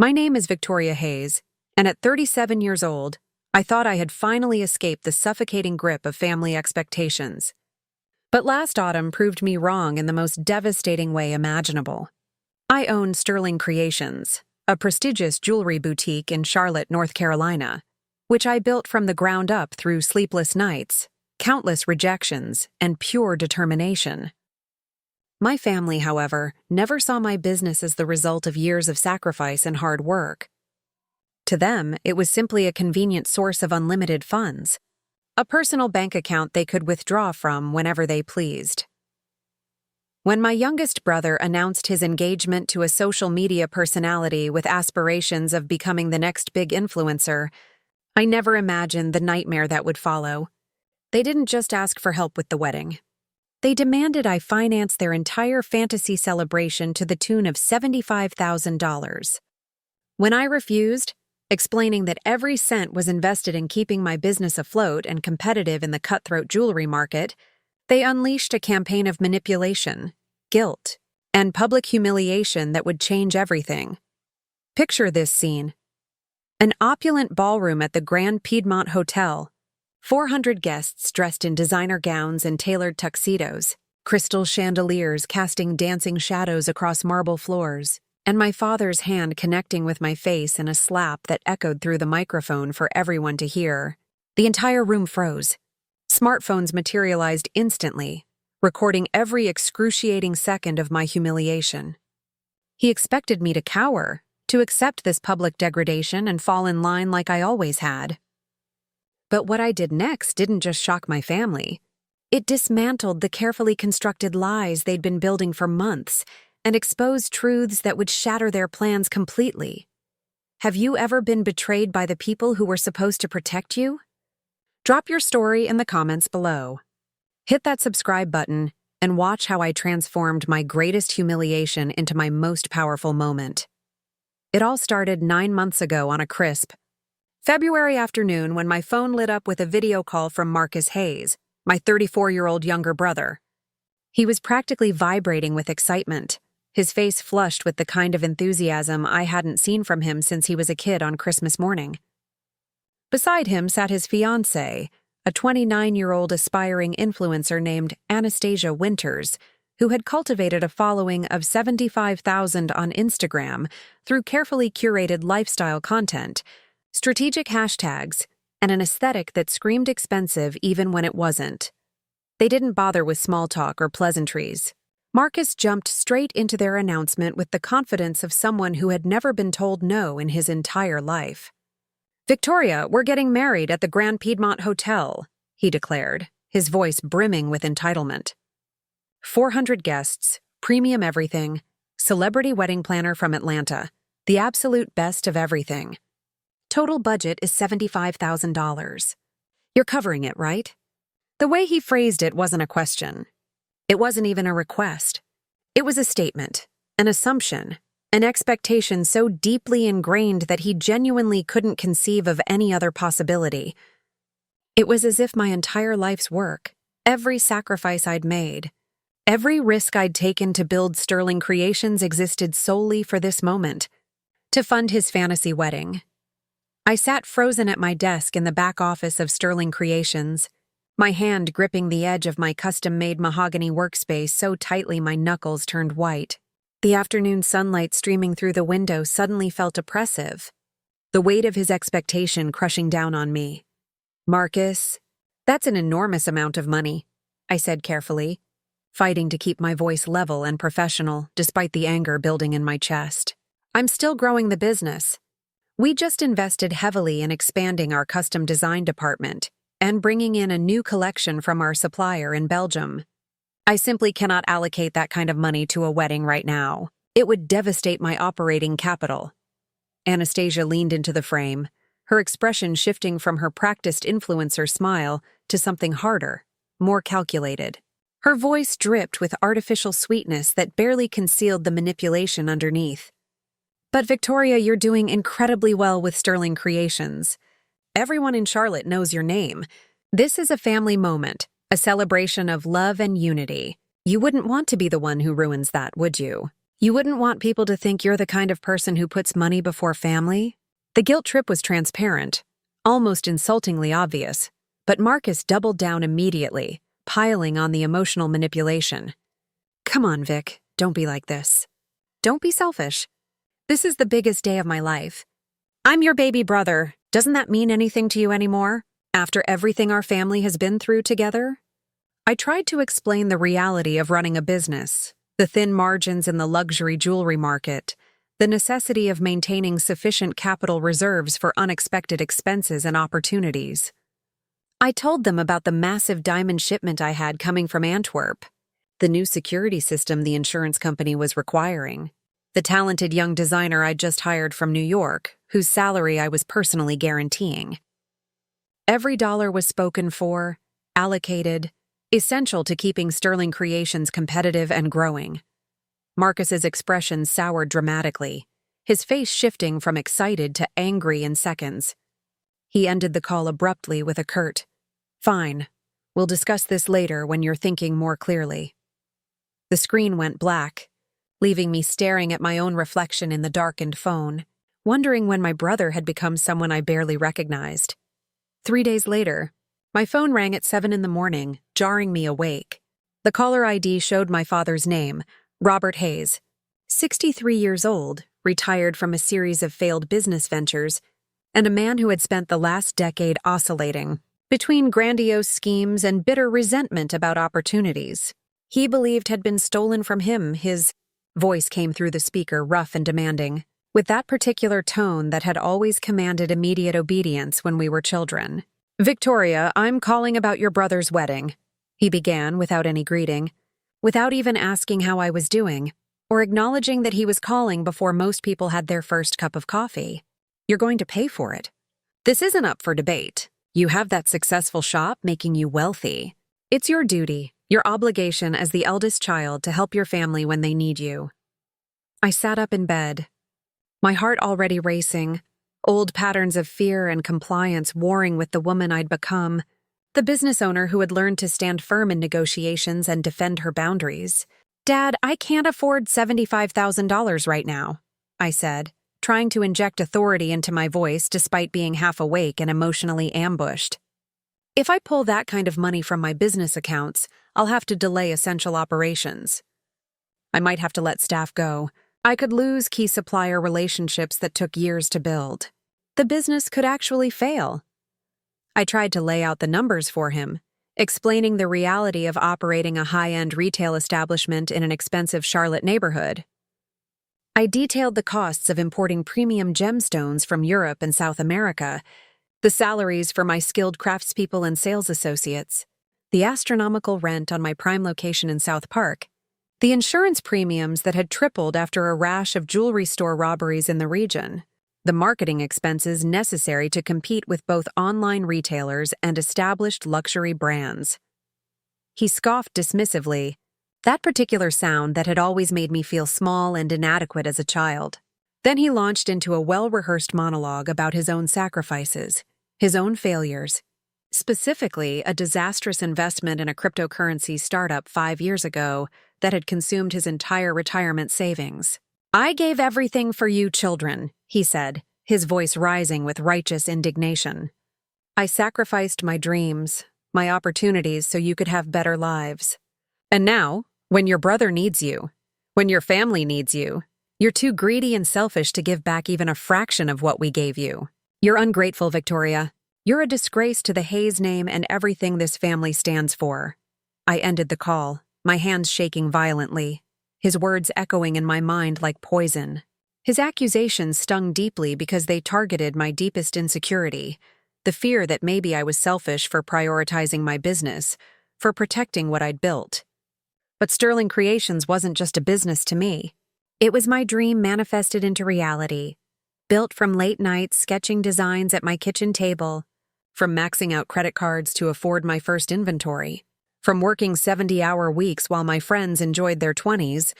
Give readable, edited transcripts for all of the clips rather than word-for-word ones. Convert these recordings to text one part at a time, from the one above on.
My name is Victoria Hayes, and at 37 years old, I thought I had finally escaped the suffocating grip of family expectations. But last autumn proved me wrong in the most devastating way imaginable. I own Sterling Creations, a prestigious jewelry boutique in Charlotte, North Carolina, which I built from the ground up through sleepless nights, countless rejections, and pure determination. My family, however, never saw my business as the result of years of sacrifice and hard work. To them, it was simply a convenient source of unlimited funds, a personal bank account they could withdraw from whenever they pleased. When my youngest brother announced his engagement to a social media personality with aspirations of becoming the next big influencer, I never imagined the nightmare that would follow. They didn't just ask for help with the wedding. They demanded I finance their entire fantasy celebration to the tune of $75,000. When I refused, explaining that every cent was invested in keeping my business afloat and competitive in the cutthroat jewelry market, they unleashed a campaign of manipulation, guilt, and public humiliation that would change everything. Picture this scene. An opulent ballroom at the Grand Piedmont Hotel. 400 guests dressed in designer gowns and tailored tuxedos, crystal chandeliers casting dancing shadows across marble floors, and my father's hand connecting with my face in a slap that echoed through the microphone for everyone to hear. The entire room froze. Smartphones materialized instantly, recording every excruciating second of my humiliation. He expected me to cower, to accept this public degradation and fall in line like I always had. But what I did next didn't just shock my family. It dismantled the carefully constructed lies they'd been building for months and exposed truths that would shatter their plans completely. Have you ever been betrayed by the people who were supposed to protect you? Drop your story in the comments below. Hit that subscribe button and watch how I transformed my greatest humiliation into my most powerful moment. It all started 9 months ago on a crisp February afternoon when my phone lit up with a video call from Marcus Hayes, my 34-year-old younger brother. He was practically vibrating with excitement, his face flushed with the kind of enthusiasm I hadn't seen from him since he was a kid on Christmas morning. Beside him sat his fiancée, a 29-year-old aspiring influencer named Anastasia Winters, who had cultivated a following of 75,000 on Instagram through carefully curated lifestyle content, strategic hashtags, and an aesthetic that screamed expensive even when it wasn't. They didn't bother with small talk or pleasantries. Marcus jumped straight into their announcement with the confidence of someone who had never been told no in his entire life. "Victoria, we're getting married at the Grand Piedmont Hotel," he declared, his voice brimming with entitlement. 400 guests, premium everything, celebrity wedding planner from Atlanta, the absolute best of everything. Total budget is $75,000. You're covering it, right? The way he phrased it wasn't a question. It wasn't even a request. It was a statement, an assumption, an expectation so deeply ingrained that he genuinely couldn't conceive of any other possibility. It was as if my entire life's work, every sacrifice I'd made, every risk I'd taken to build Sterling Creations existed solely for this moment, to fund his fantasy wedding. I sat frozen at my desk in the back office of Sterling Creations, my hand gripping the edge of my custom-made mahogany workspace so tightly my knuckles turned white. The afternoon sunlight streaming through the window suddenly felt oppressive, the weight of his expectation crushing down on me. "Marcus, that's an enormous amount of money," I said carefully, fighting to keep my voice level and professional despite the anger building in my chest. "I'm still growing the business. We just invested heavily in expanding our custom design department and bringing in a new collection from our supplier in Belgium. I simply cannot allocate that kind of money to a wedding right now. It would devastate my operating capital." Anastasia leaned into the frame, her expression shifting from her practiced influencer smile to something harder, more calculated. Her voice dripped with artificial sweetness that barely concealed the manipulation underneath. "But Victoria, you're doing incredibly well with Sterling Creations. Everyone in Charlotte knows your name. This is a family moment, a celebration of love and unity. You wouldn't want to be the one who ruins that, would you? You wouldn't want people to think you're the kind of person who puts money before family? The guilt trip was transparent, almost insultingly obvious, but Marcus doubled down immediately, piling on the emotional manipulation. Come on, Vic, don't be like this. Don't be selfish. This is the biggest day of my life. I'm your baby brother. Doesn't that mean anything to you anymore, after everything our family has been through together? I tried to explain the reality of running a business, the thin margins in the luxury jewelry market, the necessity of maintaining sufficient capital reserves for unexpected expenses and opportunities. I told them about the massive diamond shipment I had coming from Antwerp, the new security system the insurance company was requiring, the talented young designer I'd just hired from New York, whose salary I was personally guaranteeing. Every dollar was spoken for, allocated, essential to keeping Sterling Creations competitive and growing. Marcus's expression soured dramatically, his face shifting from excited to angry in seconds. He ended the call abruptly with a curt, "Fine, we'll discuss this later when you're thinking more clearly." The screen went black, leaving me staring at my own reflection in the darkened phone, wondering when my brother had become someone I barely recognized. 3 days later, my phone rang at 7 a.m, jarring me awake. The caller ID showed my father's name, Robert Hayes, 63 years old, retired from a series of failed business ventures, and a man who had spent the last decade oscillating between grandiose schemes and bitter resentment about opportunities he believed had been stolen from him. His voice came through the speaker, rough and demanding, with that particular tone that had always commanded immediate obedience when we were children. "Victoria, I'm calling about your brother's wedding," he began without any greeting, without even asking how I was doing, or acknowledging that he was calling before most people had their first cup of coffee. "You're going to pay for it. This isn't up for debate. You have that successful shop making you wealthy. It's your duty, your obligation as the eldest child to help your family when they need you." I sat up in bed, my heart already racing, old patterns of fear and compliance warring with the woman I'd become, the business owner who had learned to stand firm in negotiations and defend her boundaries. "Dad, I can't afford $75,000 right now," I said, trying to inject authority into my voice despite being half awake and emotionally ambushed. "If I pull that kind of money from my business accounts, I'll have to delay essential operations. I might have to let staff go. I could lose key supplier relationships that took years to build. The business could actually fail." I tried to lay out the numbers for him, explaining the reality of operating a high-end retail establishment in an expensive Charlotte neighborhood. I detailed the costs of importing premium gemstones from Europe and South America, the salaries for my skilled craftspeople and sales associates, the astronomical rent on my prime location in South Park, the insurance premiums that had tripled after a rash of jewelry store robberies in the region, the marketing expenses necessary to compete with both online retailers and established luxury brands. He scoffed dismissively, that particular sound that had always made me feel small and inadequate as a child. Then he launched into a well-rehearsed monologue about his own sacrifices, his own failures, specifically a disastrous investment in a cryptocurrency startup 5 years ago that had consumed his entire retirement savings. "I gave everything for you children," he said, his voice rising with righteous indignation. "I sacrificed my dreams, my opportunities so you could have better lives. And now, when your brother needs you, when your family needs you, you're too greedy and selfish to give back even a fraction of what we gave you. You're ungrateful, Victoria. You're a disgrace to the Hayes name and everything this family stands for." I ended the call, my hands shaking violently, his words echoing in my mind like poison. His accusations stung deeply because they targeted my deepest insecurity, the fear that maybe I was selfish for prioritizing my business, for protecting what I'd built. But Sterling Creations wasn't just a business to me. It was my dream manifested into reality, built from late nights sketching designs at my kitchen table, from maxing out credit cards to afford my first inventory, from working 70-hour weeks while my friends enjoyed their 20s,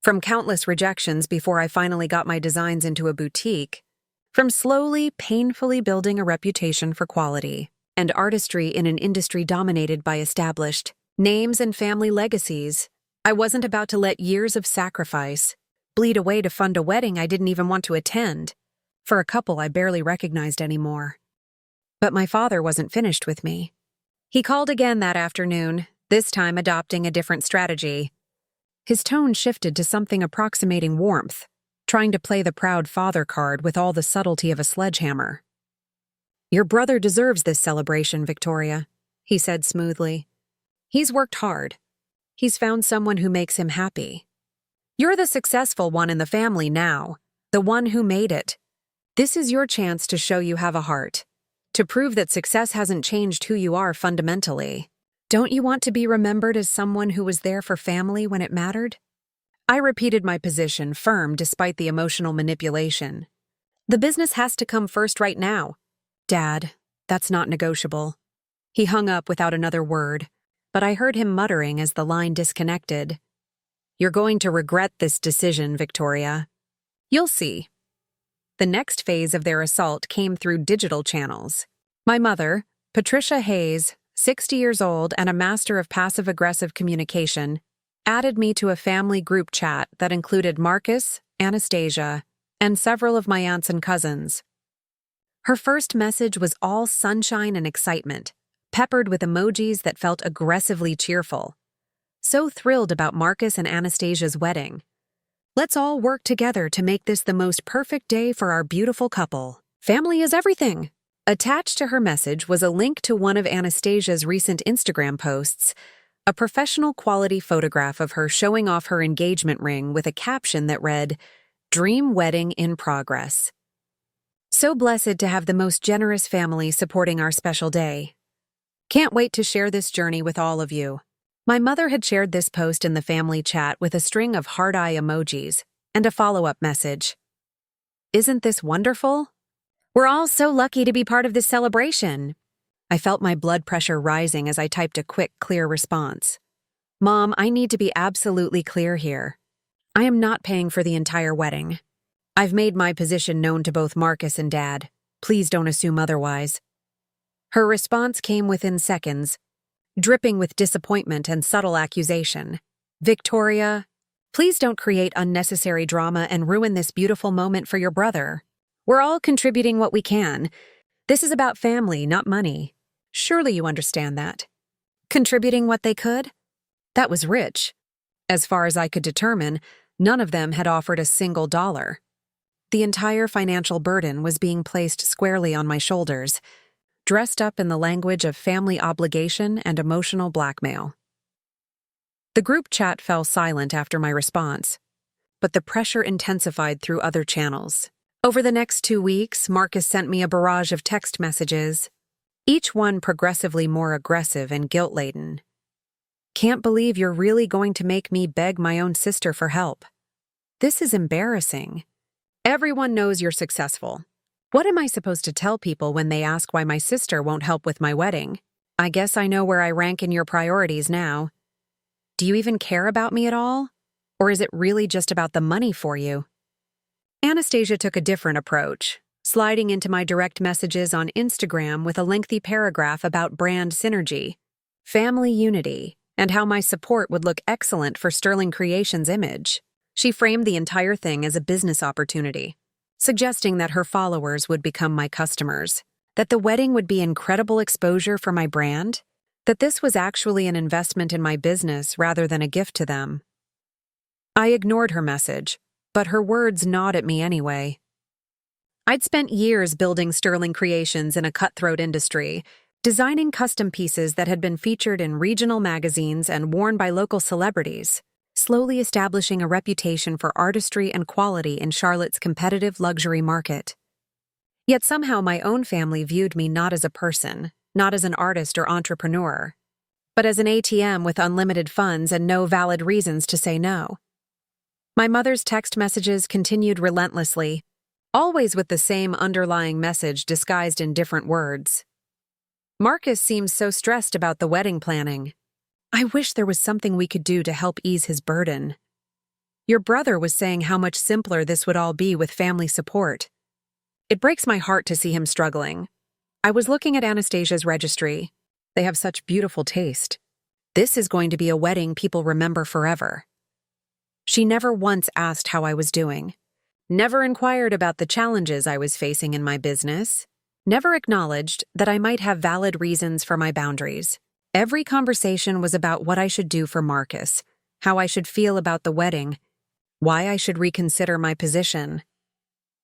from countless rejections before I finally got my designs into a boutique, from slowly, painfully building a reputation for quality and artistry in an industry dominated by established names and family legacies. I wasn't about to let years of sacrifice, bleed away to fund a wedding I didn't even want to attend, for a couple I barely recognized anymore. But my father wasn't finished with me. He called again that afternoon, this time adopting a different strategy. His tone shifted to something approximating warmth, trying to play the proud father card with all the subtlety of a sledgehammer. "Your brother deserves this celebration, Victoria," he said smoothly. "He's worked hard. He's found someone who makes him happy. You're the successful one in the family now, the one who made it. This is your chance to show you have a heart, to prove that success hasn't changed who you are fundamentally. Don't you want to be remembered as someone who was there for family when it mattered?" I repeated my position, firm despite the emotional manipulation. "The business has to come first right now. Dad, that's not negotiable." He hung up without another word, but I heard him muttering as the line disconnected. "You're going to regret this decision, Victoria. You'll see." The next phase of their assault came through digital channels. My mother, Patricia Hayes, 60 years old and a master of passive-aggressive communication, added me to a family group chat that included Marcus, Anastasia, and several of my aunts and cousins. Her first message was all sunshine and excitement, peppered with emojis that felt aggressively cheerful. So thrilled about Marcus and Anastasia's wedding. "Let's all work together to make this the most perfect day for our beautiful couple. Family is everything." Attached to her message was a link to one of Anastasia's recent Instagram posts, a professional quality photograph of her showing off her engagement ring with a caption that read, "Dream wedding in progress. So blessed to have the most generous family supporting our special day. Can't wait to share this journey with all of you." My mother had shared this post in the family chat with a string of heart-eye emojis and a follow-up message. "Isn't this wonderful? We're all so lucky to be part of this celebration." I felt my blood pressure rising as I typed a quick, clear response. "Mom, I need to be absolutely clear here. I am not paying for the entire wedding. I've made my position known to both Marcus and Dad. Please don't assume otherwise." Her response came within seconds, dripping with disappointment and subtle accusation. "Victoria, please don't create unnecessary drama and ruin this beautiful moment for your brother. We're all contributing what we can. This is about family, not money. Surely you understand that." Contributing what they could? That was rich. As far as I could determine, none of them had offered a single dollar. The entire financial burden was being placed squarely on my shoulders, dressed up in the language of family obligation and emotional blackmail. The group chat fell silent after my response, but the pressure intensified through other channels. Over the next 2 weeks, Marcus sent me a barrage of text messages, each one progressively more aggressive and guilt-laden. "Can't believe you're really going to make me beg my own sister for help. This is embarrassing. Everyone knows you're successful. What am I supposed to tell people when they ask why my sister won't help with my wedding? I guess I know where I rank in your priorities now. Do you even care about me at all? Or is it really just about the money for you?" Anastasia took a different approach, sliding into my direct messages on Instagram with a lengthy paragraph about brand synergy, family unity, and how my support would look excellent for Sterling Creations' image. She framed the entire thing as a business opportunity, suggesting that her followers would become my customers, that the wedding would be incredible exposure for my brand, that this was actually an investment in my business rather than a gift to them. I ignored her message, but her words gnawed at me anyway. I'd spent years building Sterling Creations in a cutthroat industry, designing custom pieces that had been featured in regional magazines and worn by local celebrities, slowly establishing a reputation for artistry and quality in Charlotte's competitive luxury market. Yet somehow my own family viewed me not as a person, not as an artist or entrepreneur, but as an ATM with unlimited funds and no valid reasons to say no. My mother's text messages continued relentlessly, always with the same underlying message disguised in different words. "Marcus seems so stressed about the wedding planning. I wish there was something we could do to help ease his burden. Your brother was saying how much simpler this would all be with family support. It breaks my heart to see him struggling. I was looking at Anastasia's registry. They have such beautiful taste. This is going to be a wedding people remember forever." She never once asked how I was doing, never inquired about the challenges I was facing in my business, never acknowledged that I might have valid reasons for my boundaries. Every conversation was about what I should do for Marcus, how I should feel about the wedding, why I should reconsider my position.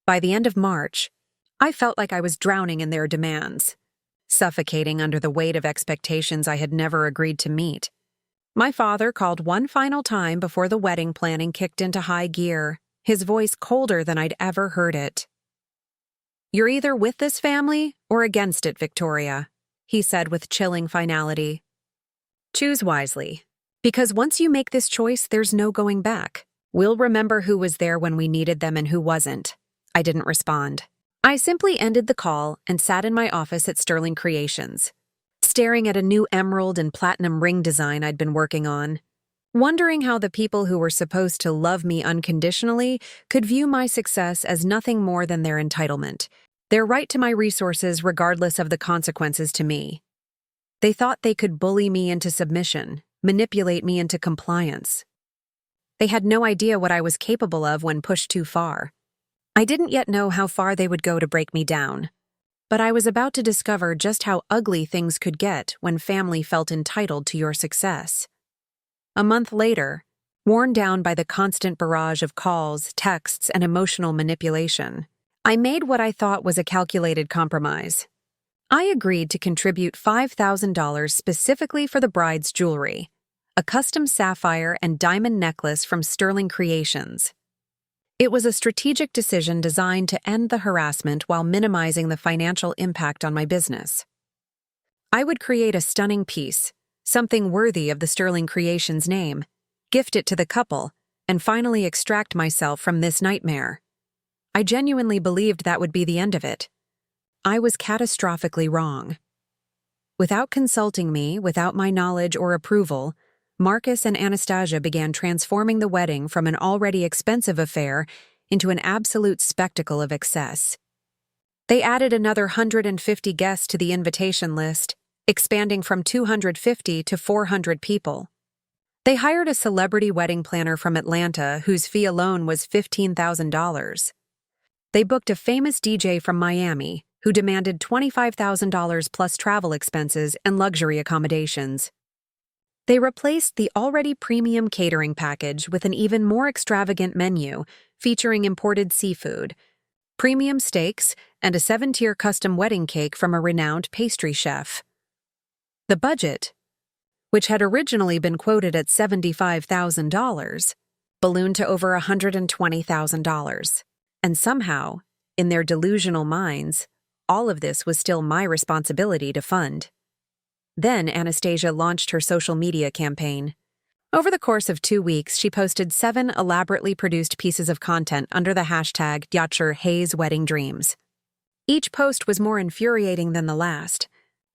By the end of March, I felt like I was drowning in their demands, suffocating under the weight of expectations I had never agreed to meet. My father called one final time before the wedding planning kicked into high gear, his voice colder than I'd ever heard it. "You're either with this family or against it, Victoria," he said with chilling finality. "Choose wisely, because once you make this choice, there's no going back. We'll remember who was there when we needed them and who wasn't." I didn't respond. I simply ended the call and sat in my office at Sterling Creations, staring at a new emerald and platinum ring design I'd been working on, wondering how the people who were supposed to love me unconditionally could view my success as nothing more than their entitlement, their right to my resources regardless of the consequences to me. They thought they could bully me into submission, manipulate me into compliance. They had no idea what I was capable of when pushed too far. I didn't yet know how far they would go to break me down, but I was about to discover just how ugly things could get when family felt entitled to your success. A month later, worn down by the constant barrage of calls, texts, and emotional manipulation, I made what I thought was a calculated compromise. I agreed to contribute $5,000 specifically for the bride's jewelry, a custom sapphire and diamond necklace from Sterling Creations. It was a strategic decision designed to end the harassment while minimizing the financial impact on my business. I would create a stunning piece, something worthy of the Sterling Creations name, gift it to the couple, and finally extract myself from this nightmare. I genuinely believed that would be the end of it. I was catastrophically wrong. Without consulting me, without my knowledge or approval, Marcus and Anastasia began transforming the wedding from an already expensive affair into an absolute spectacle of excess. They added another 150 guests to the invitation list, expanding from 250 to 400 people. They hired a celebrity wedding planner from Atlanta whose fee alone was $15,000. They booked a famous DJ from Miami who demanded $25,000 plus travel expenses and luxury accommodations. They replaced the already premium catering package with an even more extravagant menu featuring imported seafood, premium steaks, and a 7-tier custom wedding cake from a renowned pastry chef. The budget, which had originally been quoted at $75,000, ballooned to over $120,000. And somehow, in their delusional minds, all of this was still my responsibility to fund. Then Anastasia launched her social media campaign. Over the course of 2 weeks, she posted 7 elaborately produced pieces of content under the hashtag #Hayes Wedding Dreams. Each post was more infuriating than the last,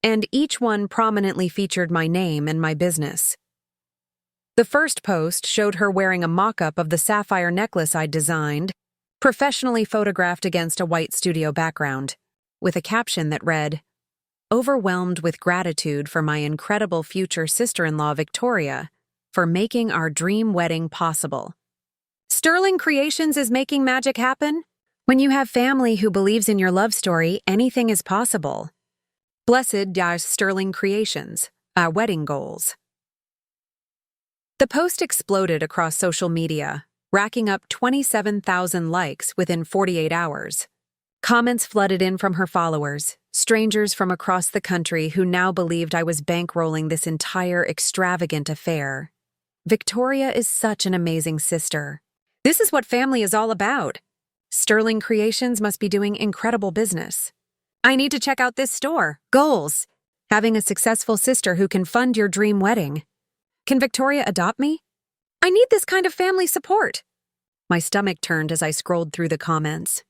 and each one prominently featured my name and my business. The first post showed her wearing a mock-up of the sapphire necklace I'd designed, professionally photographed against a white studio background, with a caption that read, "Overwhelmed with gratitude for my incredible future sister-in-law Victoria for making our dream wedding possible. Sterling Creations is making magic happen. When you have family who believes in your love story, anything is possible. Blessed Sterling Creations, our wedding goals." The post exploded across social media, racking up 27,000 likes within 48 hours. Comments flooded in from her followers, strangers from across the country who now believed I was bankrolling this entire extravagant affair. Victoria is such an amazing sister. This is what family is all about. Sterling Creations must be doing incredible business. I need to check out this store. Goals. Having a successful sister who can fund your dream wedding. Can Victoria adopt me? I need this kind of family support. My stomach turned as I scrolled through the comments.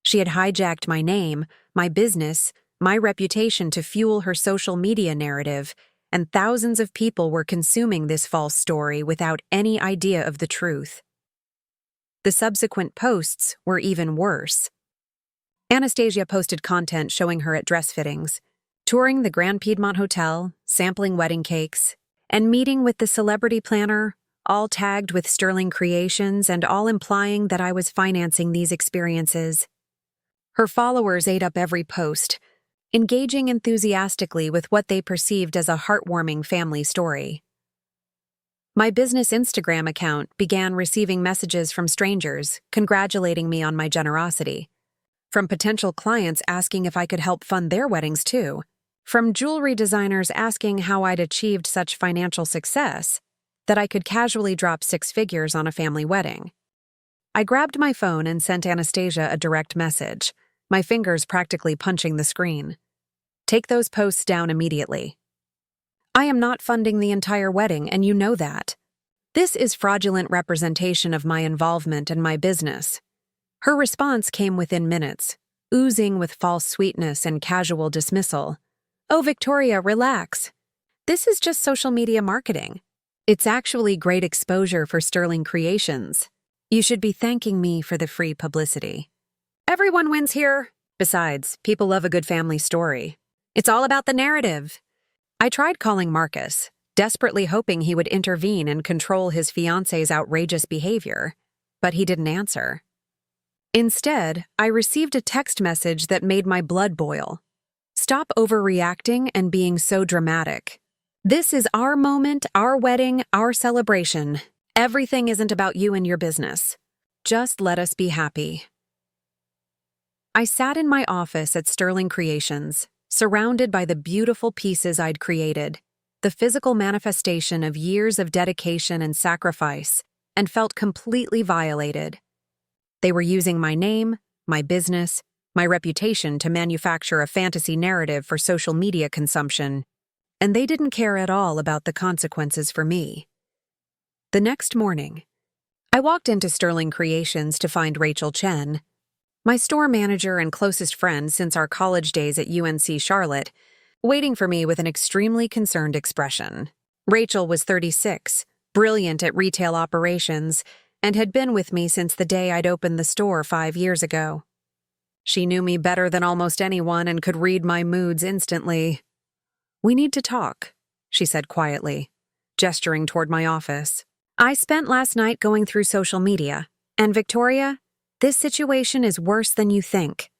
She had hijacked my name, my business, my reputation to fuel her social media narrative, and thousands of people were consuming this false story without any idea of the truth. The subsequent posts were even worse. Anastasia posted content showing her at dress fittings, touring the Grand Piedmont Hotel, sampling wedding cakes, and meeting with the celebrity planner, all tagged with Sterling Creations and all implying that I was financing these experiences. Her followers ate up every post, engaging enthusiastically with what they perceived as a heartwarming family story. My business Instagram account began receiving messages from strangers congratulating me on my generosity, from potential clients asking if I could help fund their weddings too, from jewelry designers asking how I'd achieved such financial success that I could casually drop 6 figures on a family wedding. I grabbed my phone and sent Anastasia a direct message, my fingers practically punching the screen. Take those posts down immediately. I am not funding the entire wedding, and you know that. This is fraudulent representation of my involvement in my business. Her response came within minutes, oozing with false sweetness and casual dismissal. Oh, Victoria, relax. This is just social media marketing. It's actually great exposure for Sterling Creations. You should be thanking me for the free publicity. Everyone wins here. Besides, people love a good family story. It's all about the narrative. I tried calling Marcus, desperately hoping he would intervene and control his fiancé's outrageous behavior, but he didn't answer. Instead, I received a text message that made my blood boil. Stop overreacting and being so dramatic. This is our moment, our wedding, our celebration. Everything isn't about you and your business. Just let us be happy. I sat in my office at Sterling Creations, surrounded by the beautiful pieces I'd created, the physical manifestation of years of dedication and sacrifice, and felt completely violated. They were using my name, my business, my reputation to manufacture a fantasy narrative for social media consumption, and they didn't care at all about the consequences for me. The next morning, I walked into Sterling Creations to find Rachel Chen, my store manager and closest friend since our college days at UNC Charlotte, waiting for me with an extremely concerned expression. Rachel was 36, brilliant at retail operations, and had been with me since the day I'd opened the store 5 years ago. She knew me better than almost anyone and could read my moods instantly. "We need to talk," she said quietly, gesturing toward my office. "I spent last night going through social media, and Victoria, this situation is worse than you think."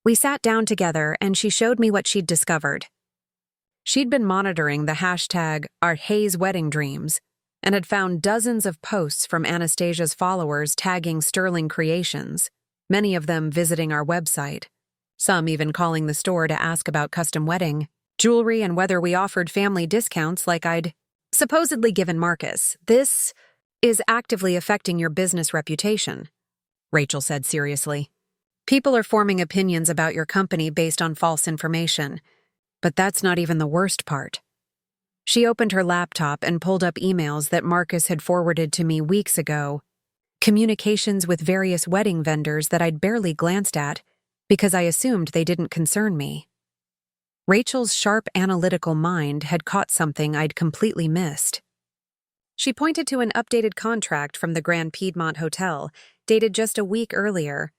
We sat down together and she showed me what she'd discovered. She'd been monitoring the hashtag #OurHazeWeddingDreams and had found dozens of posts from Anastasia's followers tagging Sterling Creations, many of them visiting our website, some even calling the store to ask about custom wedding, jewelry, and whether we offered family discounts like I'd supposedly given Marcus. "This is actively affecting your business reputation," Rachel said seriously. "People are forming opinions about your company based on false information. But that's not even the worst part." She opened her laptop and pulled up emails that Marcus had forwarded to me weeks ago, communications with various wedding vendors that I'd barely glanced at because I assumed they didn't concern me. Rachel's sharp analytical mind had caught something I'd completely missed. She pointed to an updated contract from the Grand Piedmont Hotel, dated just a week earlier,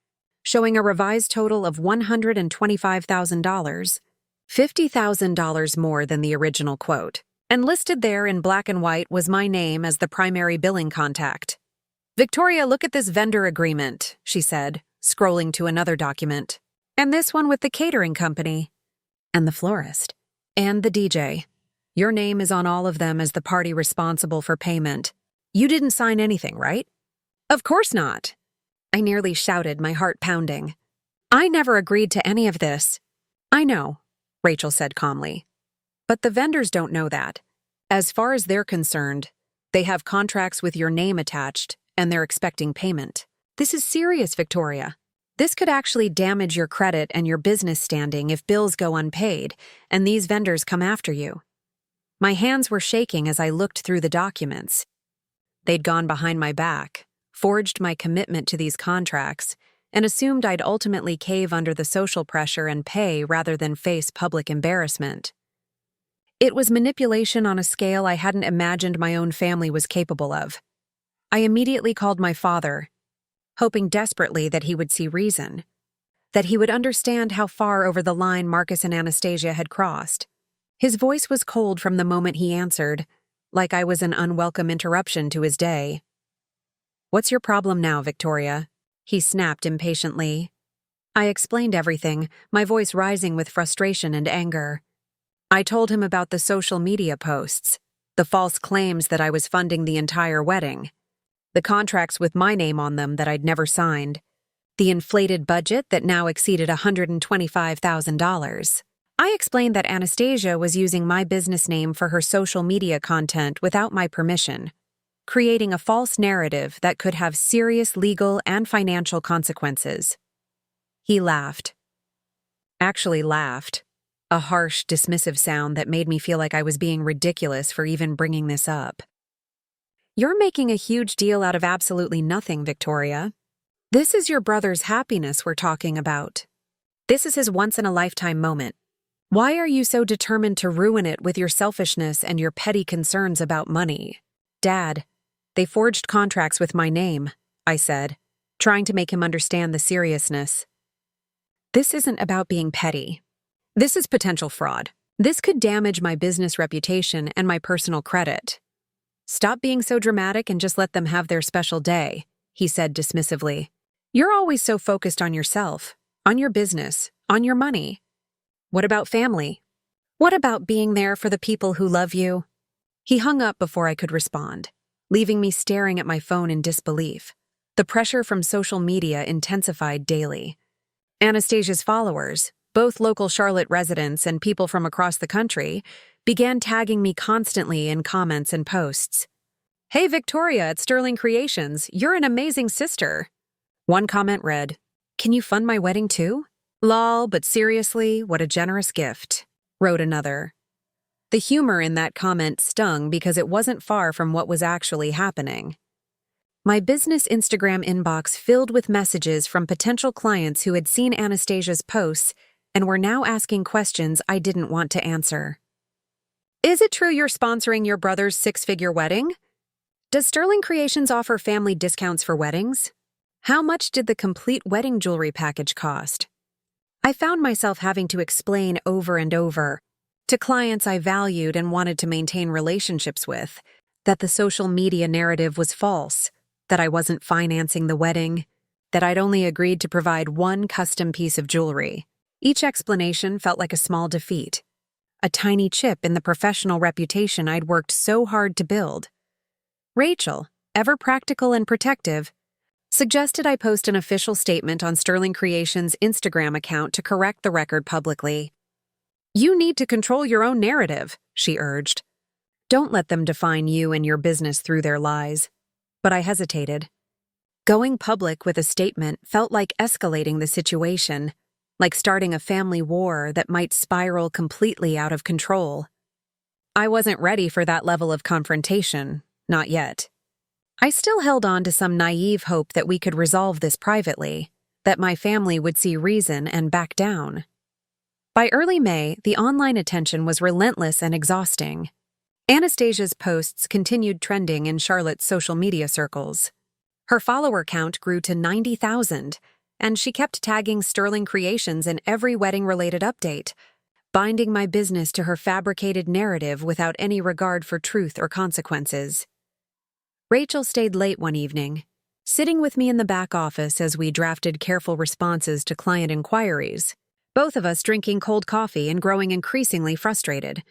showing a revised total of $125,000, $50,000 more than the original quote, and listed there in black and white was my name as the primary billing contact. "Victoria, look at this vendor agreement," she said, scrolling to another document. "And this one with the catering company, and the florist, and the DJ. Your name is on all of them as the party responsible for payment. You didn't sign anything, right?" "Of course not," I nearly shouted, my heart pounding. "I never agreed to any of this." "I know," Rachel said calmly. "But the vendors don't know that. As far as they're concerned, they have contracts with your name attached, and they're expecting payment. This is serious, Victoria. This could actually damage your credit and your business standing if bills go unpaid, and these vendors come after you." My hands were shaking as I looked through the documents. They'd gone behind my back, forged my commitment to these contracts, and assumed I'd ultimately cave under the social pressure and pay rather than face public embarrassment. It was manipulation on a scale I hadn't imagined my own family was capable of. I immediately called my father, hoping desperately that he would see reason, that he would understand how far over the line Marcus and Anastasia had crossed. His voice was cold from the moment he answered. like I was an unwelcome interruption to his day. "What's your problem now, Victoria?" he snapped impatiently. I explained everything, my voice rising with frustration and anger. I told him about the social media posts, the false claims that I was funding the entire wedding, the contracts with my name on them that I'd never signed, the inflated budget that now exceeded $125,000. I explained that Anastasia was using my business name for her social media content without my permission, creating a false narrative that could have serious legal and financial consequences. He laughed. Actually laughed. A harsh, dismissive sound that made me feel like I was being ridiculous for even bringing this up. "You're making a huge deal out of absolutely nothing, Victoria. This is your brother's happiness we're talking about. This is his once-in-a-lifetime moment. Why are you so determined to ruin it with your selfishness and your petty concerns about money?" "Dad, they forged contracts with my name," I said, trying to make him understand the seriousness. "This isn't about being petty. This is potential fraud. This could damage my business reputation and my personal credit. Stop being so dramatic and just let them have their special day," he said dismissively. "You're always so focused on yourself, on your business, on your money. What about family? What about being there for the people who love you?" He hung up before I could respond, leaving me staring at my phone in disbelief. The pressure from social media intensified daily. Anastasia's followers, both local Charlotte residents and people from across the country, began tagging me constantly in comments and posts. "Hey Victoria at Sterling Creations, you're an amazing sister." One comment read, "Can you fund my wedding too? Lol, but seriously, what a generous gift," wrote another. The humor in that comment stung because it wasn't far from what was actually happening. My business Instagram inbox filled with messages from potential clients who had seen Anastasia's posts and were now asking questions I didn't want to answer. "Is it true you're sponsoring your brother's six-figure wedding? Does Sterling Creations offer family discounts for weddings? How much did the complete wedding jewelry package cost?" I found myself having to explain over and over to clients I valued and wanted to maintain relationships with that the social media narrative was false, that I wasn't financing the wedding, that I'd only agreed to provide one custom piece of jewelry. Each explanation felt like a small defeat, a tiny chip in the professional reputation I'd worked so hard to build. Rachel, ever practical and protective, suggested I post an official statement on Sterling Creations' Instagram account to correct the record publicly. "You need to control your own narrative," she urged. "Don't let them define you and your business through their lies." But I hesitated. Going public with a statement felt like escalating the situation, like starting a family war that might spiral completely out of control. I wasn't ready for that level of confrontation, not yet. I still held on to some naive hope that we could resolve this privately, that my family would see reason and back down. By early May, the online attention was relentless and exhausting. Anastasia's posts continued trending in Charlotte's social media circles. Her follower count grew to 90,000, and she kept tagging Sterling Creations in every wedding-related update, binding my business to her fabricated narrative without any regard for truth or consequences. Rachel stayed late one evening, sitting with me in the back office as we drafted careful responses to client inquiries, both of us drinking cold coffee and growing increasingly frustrated.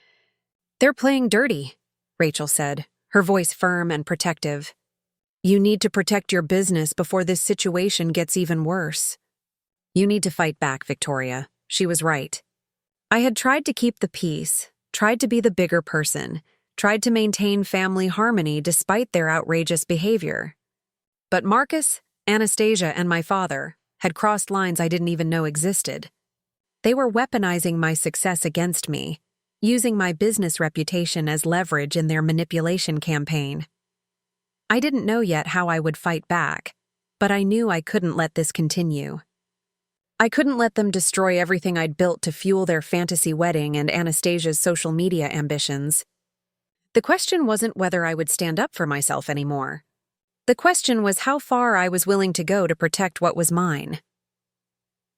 "They're playing dirty," Rachel said, her voice firm and protective. "You need to protect your business before this situation gets even worse." "You need to fight back, Victoria." She was right. I had tried to keep the peace, tried to be the bigger person, tried to maintain family harmony despite their outrageous behavior. But Marcus, Anastasia, and my father had crossed lines I didn't even know existed. They were weaponizing my success against me, using my business reputation as leverage in their manipulation campaign. I didn't know yet how I would fight back, but I knew I couldn't let this continue. I couldn't let them destroy everything I'd built to fuel their fantasy wedding and Anastasia's social media ambitions. The question wasn't whether I would stand up for myself anymore. The question was how far I was willing to go to protect what was mine.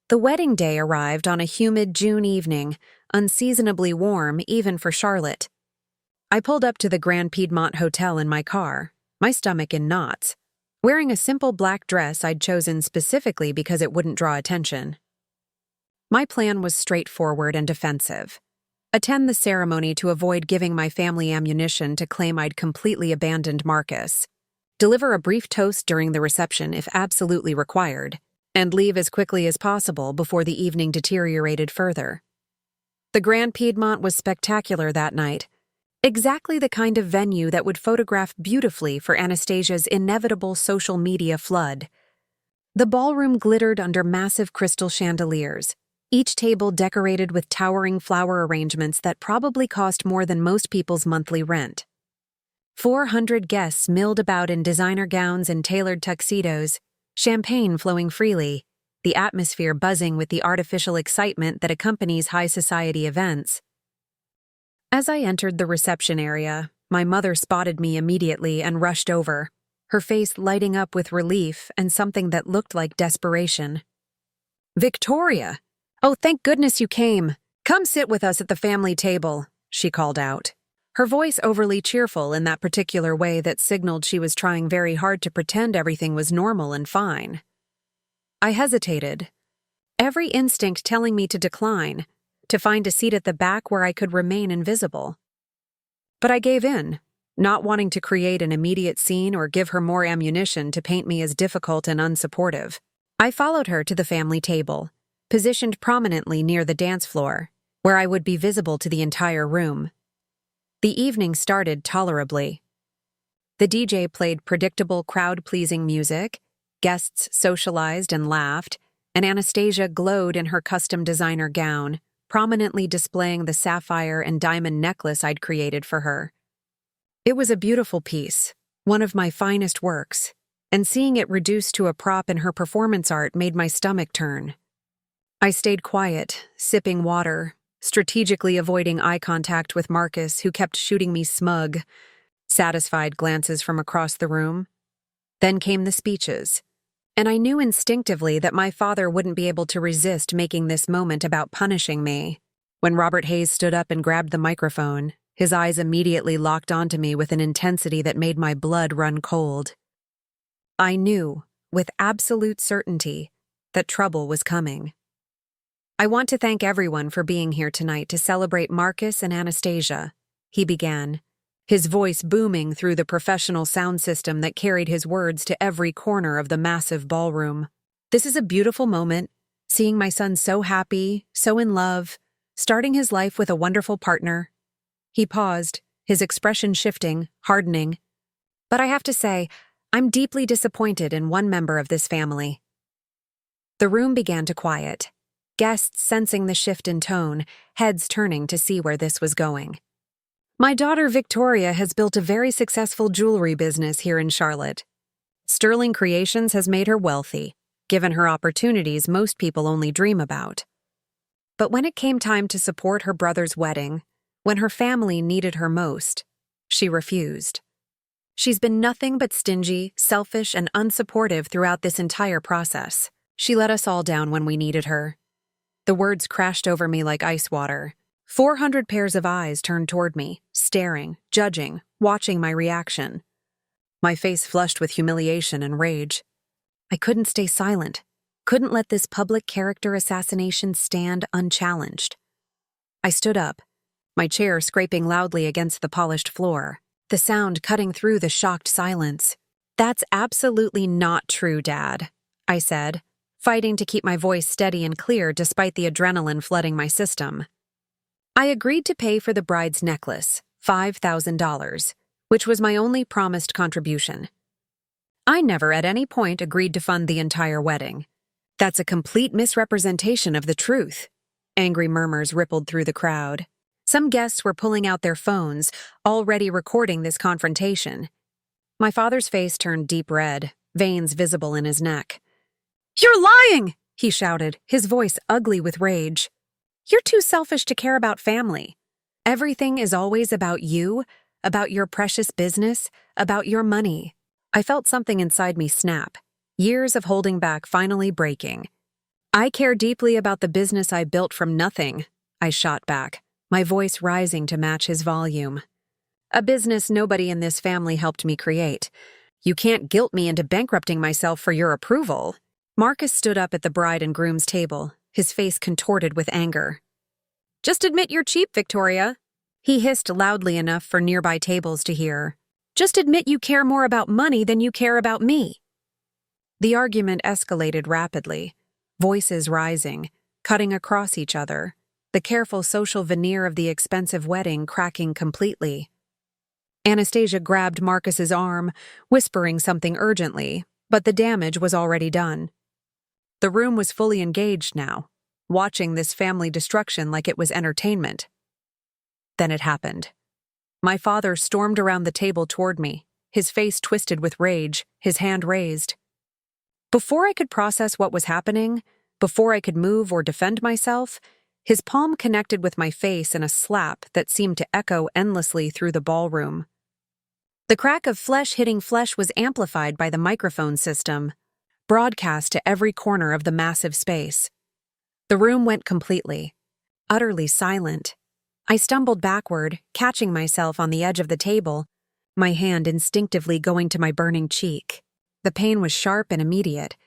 The wedding day arrived on a humid June evening, unseasonably warm even for Charlotte. I pulled up to the Grand Piedmont Hotel in my car, my stomach in knots, wearing a simple black dress I'd chosen specifically because it wouldn't draw attention. My plan was straightforward and defensive. Attend the ceremony to avoid giving my family ammunition to claim I'd completely abandoned Marcus, deliver a brief toast during the reception if absolutely required, and leave as quickly as possible before the evening deteriorated further. The Grand Piedmont was spectacular that night, exactly the kind of venue that would photograph beautifully for Anastasia's inevitable social media flood. The ballroom glittered under massive crystal chandeliers, each table decorated with towering flower arrangements that probably cost more than most people's monthly rent. 400 guests milled about in designer gowns and tailored tuxedos, champagne flowing freely, the atmosphere buzzing with the artificial excitement that accompanies high society events. As I entered the reception area, my mother spotted me immediately and rushed over, her face lighting up with relief and something that looked like desperation. "Victoria! Oh, thank goodness you came. Come sit with us at the family table," she called out, her voice overly cheerful in that particular way that signaled she was trying very hard to pretend everything was normal and fine. I hesitated, every instinct telling me to decline, to find a seat at the back where I could remain invisible. But I gave in, not wanting to create an immediate scene or give her more ammunition to paint me as difficult and unsupportive. I followed her to the family table, positioned prominently near the dance floor, where I would be visible to the entire room. The evening started tolerably. The DJ played predictable, crowd-pleasing music, guests socialized and laughed, and Anastasia glowed in her custom designer gown, prominently displaying the sapphire and diamond necklace I'd created for her. It was a beautiful piece, one of my finest works, and seeing it reduced to a prop in her performance art made my stomach turn. I stayed quiet, sipping water, strategically avoiding eye contact with Marcus, who kept shooting me smug, satisfied glances from across the room. Then came the speeches, and I knew instinctively that my father wouldn't be able to resist making this moment about punishing me. When Robert Hayes stood up and grabbed the microphone, his eyes immediately locked onto me with an intensity that made my blood run cold. I knew, with absolute certainty, that trouble was coming. "I want to thank everyone for being here tonight to celebrate Marcus and Anastasia," he began, his voice booming through the professional sound system that carried his words to every corner of the massive ballroom. "This is a beautiful moment, seeing my son so happy, so in love, starting his life with a wonderful partner." He paused, his expression shifting, hardening. "But I have to say, I'm deeply disappointed in one member of this family." The room began to quiet, guests sensing the shift in tone, heads turning to see where this was going. "My daughter Victoria has built a very successful jewelry business here in Charlotte. Sterling Creations has made her wealthy, given her opportunities most people only dream about. But when it came time to support her brother's wedding, when her family needed her most, she refused. She's been nothing but stingy, selfish, and unsupportive throughout this entire process. She let us all down when we needed her." The words crashed over me like ice water. 400 pairs of eyes turned toward me, staring, judging, watching my reaction. My face flushed with humiliation and rage. I couldn't stay silent, couldn't let this public character assassination stand unchallenged. I stood up, my chair scraping loudly against the polished floor, the sound cutting through the shocked silence. "That's absolutely not true, Dad," I said, fighting to keep my voice steady and clear despite the adrenaline flooding my system. "I agreed to pay for the bride's necklace, $5,000, which was my only promised contribution. I never at any point agreed to fund the entire wedding. That's a complete misrepresentation of the truth." Angry murmurs rippled through the crowd. Some guests were pulling out their phones, already recording this confrontation. My father's face turned deep red, veins visible in his neck. "You're lying!" he shouted, his voice ugly with rage. "You're too selfish to care about family. Everything is always about you, about your precious business, about your money." I felt something inside me snap, years of holding back finally breaking. "I care deeply about the business I built from nothing," I shot back, my voice rising to match his volume. A business nobody in this family helped me create. You can't guilt me into bankrupting myself for your approval. Marcus stood up at the bride and groom's table, his face contorted with anger. Just admit you're cheap, Victoria. He hissed loudly enough for nearby tables to hear. Just admit you care more about money than you care about me. The argument escalated rapidly, voices rising, cutting across each other, the careful social veneer of the expensive wedding cracking completely. Anastasia grabbed Marcus's arm, whispering something urgently, but the damage was already done. The room was fully engaged now, watching this family destruction like it was entertainment. Then it happened. My father stormed around the table toward me, his face twisted with rage, his hand raised. Before I could process what was happening, before I could move or defend myself, his palm connected with my face in a slap that seemed to echo endlessly through the ballroom. The crack of flesh hitting flesh was amplified by the microphone system, broadcast to every corner of the massive space. The room went completely, utterly silent. I stumbled backward, catching myself on the edge of the table, my hand instinctively going to my burning cheek. The pain was sharp and immediate,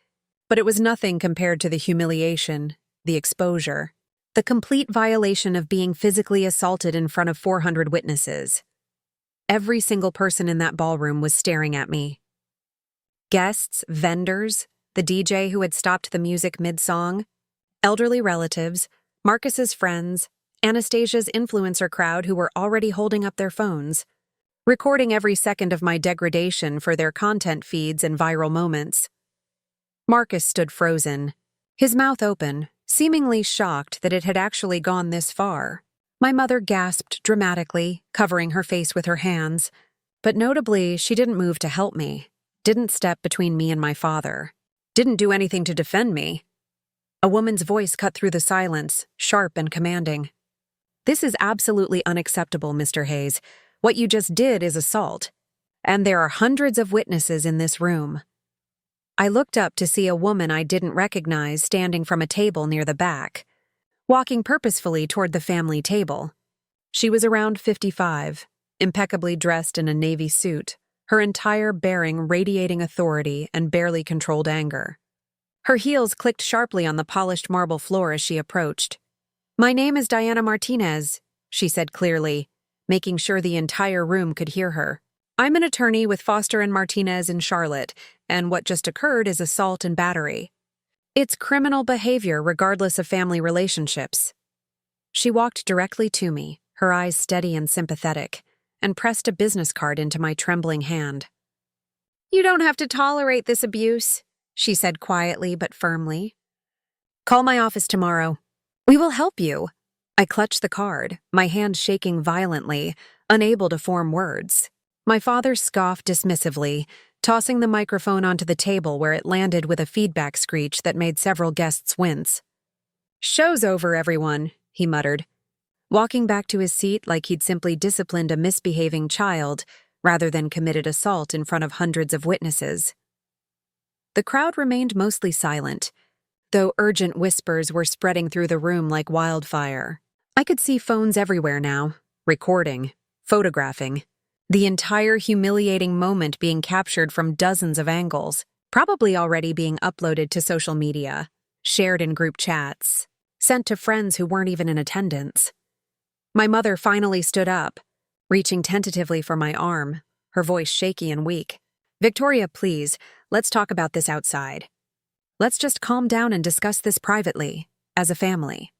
but it was nothing compared to the humiliation, the exposure, the complete violation of being physically assaulted in front of 400 witnesses. Every single person in that ballroom was staring at me. Guests, vendors, the DJ who had stopped the music mid-song, elderly relatives, Marcus's friends, Anastasia's influencer crowd who were already holding up their phones, recording every second of my degradation for their content feeds and viral moments. Marcus stood frozen, his mouth open, seemingly shocked that it had actually gone this far. My mother gasped dramatically, covering her face with her hands, but notably, she didn't move to help me, didn't step between me and my father, didn't do anything to defend me. A woman's voice cut through the silence, sharp and commanding. This is absolutely unacceptable, Mr. Hayes. What you just did is assault, and there are hundreds of witnesses in this room. I looked up to see a woman I didn't recognize standing from a table near the back, walking purposefully toward the family table. She was around 55, impeccably dressed in a navy suit, her entire bearing radiating authority and barely controlled anger. Her heels clicked sharply on the polished marble floor as she approached. "My name is Diana Martinez," she said clearly, making sure the entire room could hear her. "I'm an attorney with Foster and Martinez in Charlotte, and what just occurred is assault and battery. It's criminal behavior regardless of family relationships." She walked directly to me, her eyes steady and sympathetic, and pressed a business card into my trembling hand. "You don't have to tolerate this abuse," she said quietly but firmly. "Call my office tomorrow. We will help you." I clutched the card, my hand shaking violently, unable to form words. My father scoffed dismissively, tossing the microphone onto the table where it landed with a feedback screech that made several guests wince. "Show's over, everyone," he muttered, walking back to his seat like he'd simply disciplined a misbehaving child rather than committed assault in front of hundreds of witnesses. The crowd remained mostly silent, though urgent whispers were spreading through the room like wildfire. I could see phones everywhere now, recording, photographing, the entire humiliating moment being captured from dozens of angles, probably already being uploaded to social media, shared in group chats, sent to friends who weren't even in attendance. My mother finally stood up, reaching tentatively for my arm, her voice shaky and weak. "Victoria, please, let's talk about this outside. Let's just calm down and discuss this privately, as a family."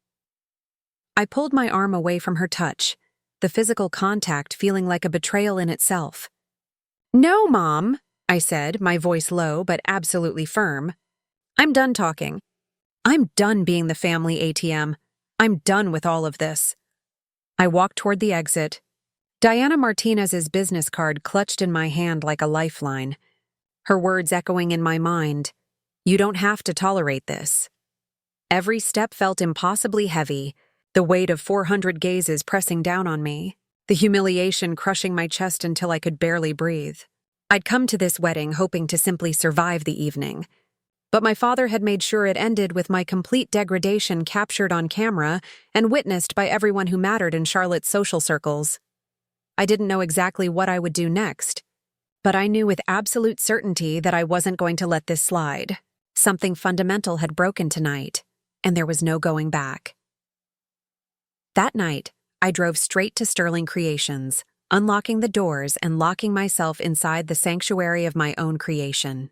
I pulled my arm away from her touch, the physical contact feeling like a betrayal in itself. "No, Mom," I said, my voice low but absolutely firm. "I'm done talking. I'm done being the family ATM. I'm done with all of this." I walked toward the exit, Diana Martinez's business card clutched in my hand like a lifeline, her words echoing in my mind. "You don't have to tolerate this." Every step felt impossibly heavy, the weight of 400 gazes pressing down on me, the humiliation crushing my chest until I could barely breathe. I'd come to this wedding hoping to simply survive the evening, but my father had made sure it ended with my complete degradation captured on camera and witnessed by everyone who mattered in Charlotte's social circles. I didn't know exactly what I would do next, but I knew with absolute certainty that I wasn't going to let this slide. Something fundamental had broken tonight, and there was no going back. That night, I drove straight to Sterling Creations, unlocking the doors and locking myself inside the sanctuary of my own creation.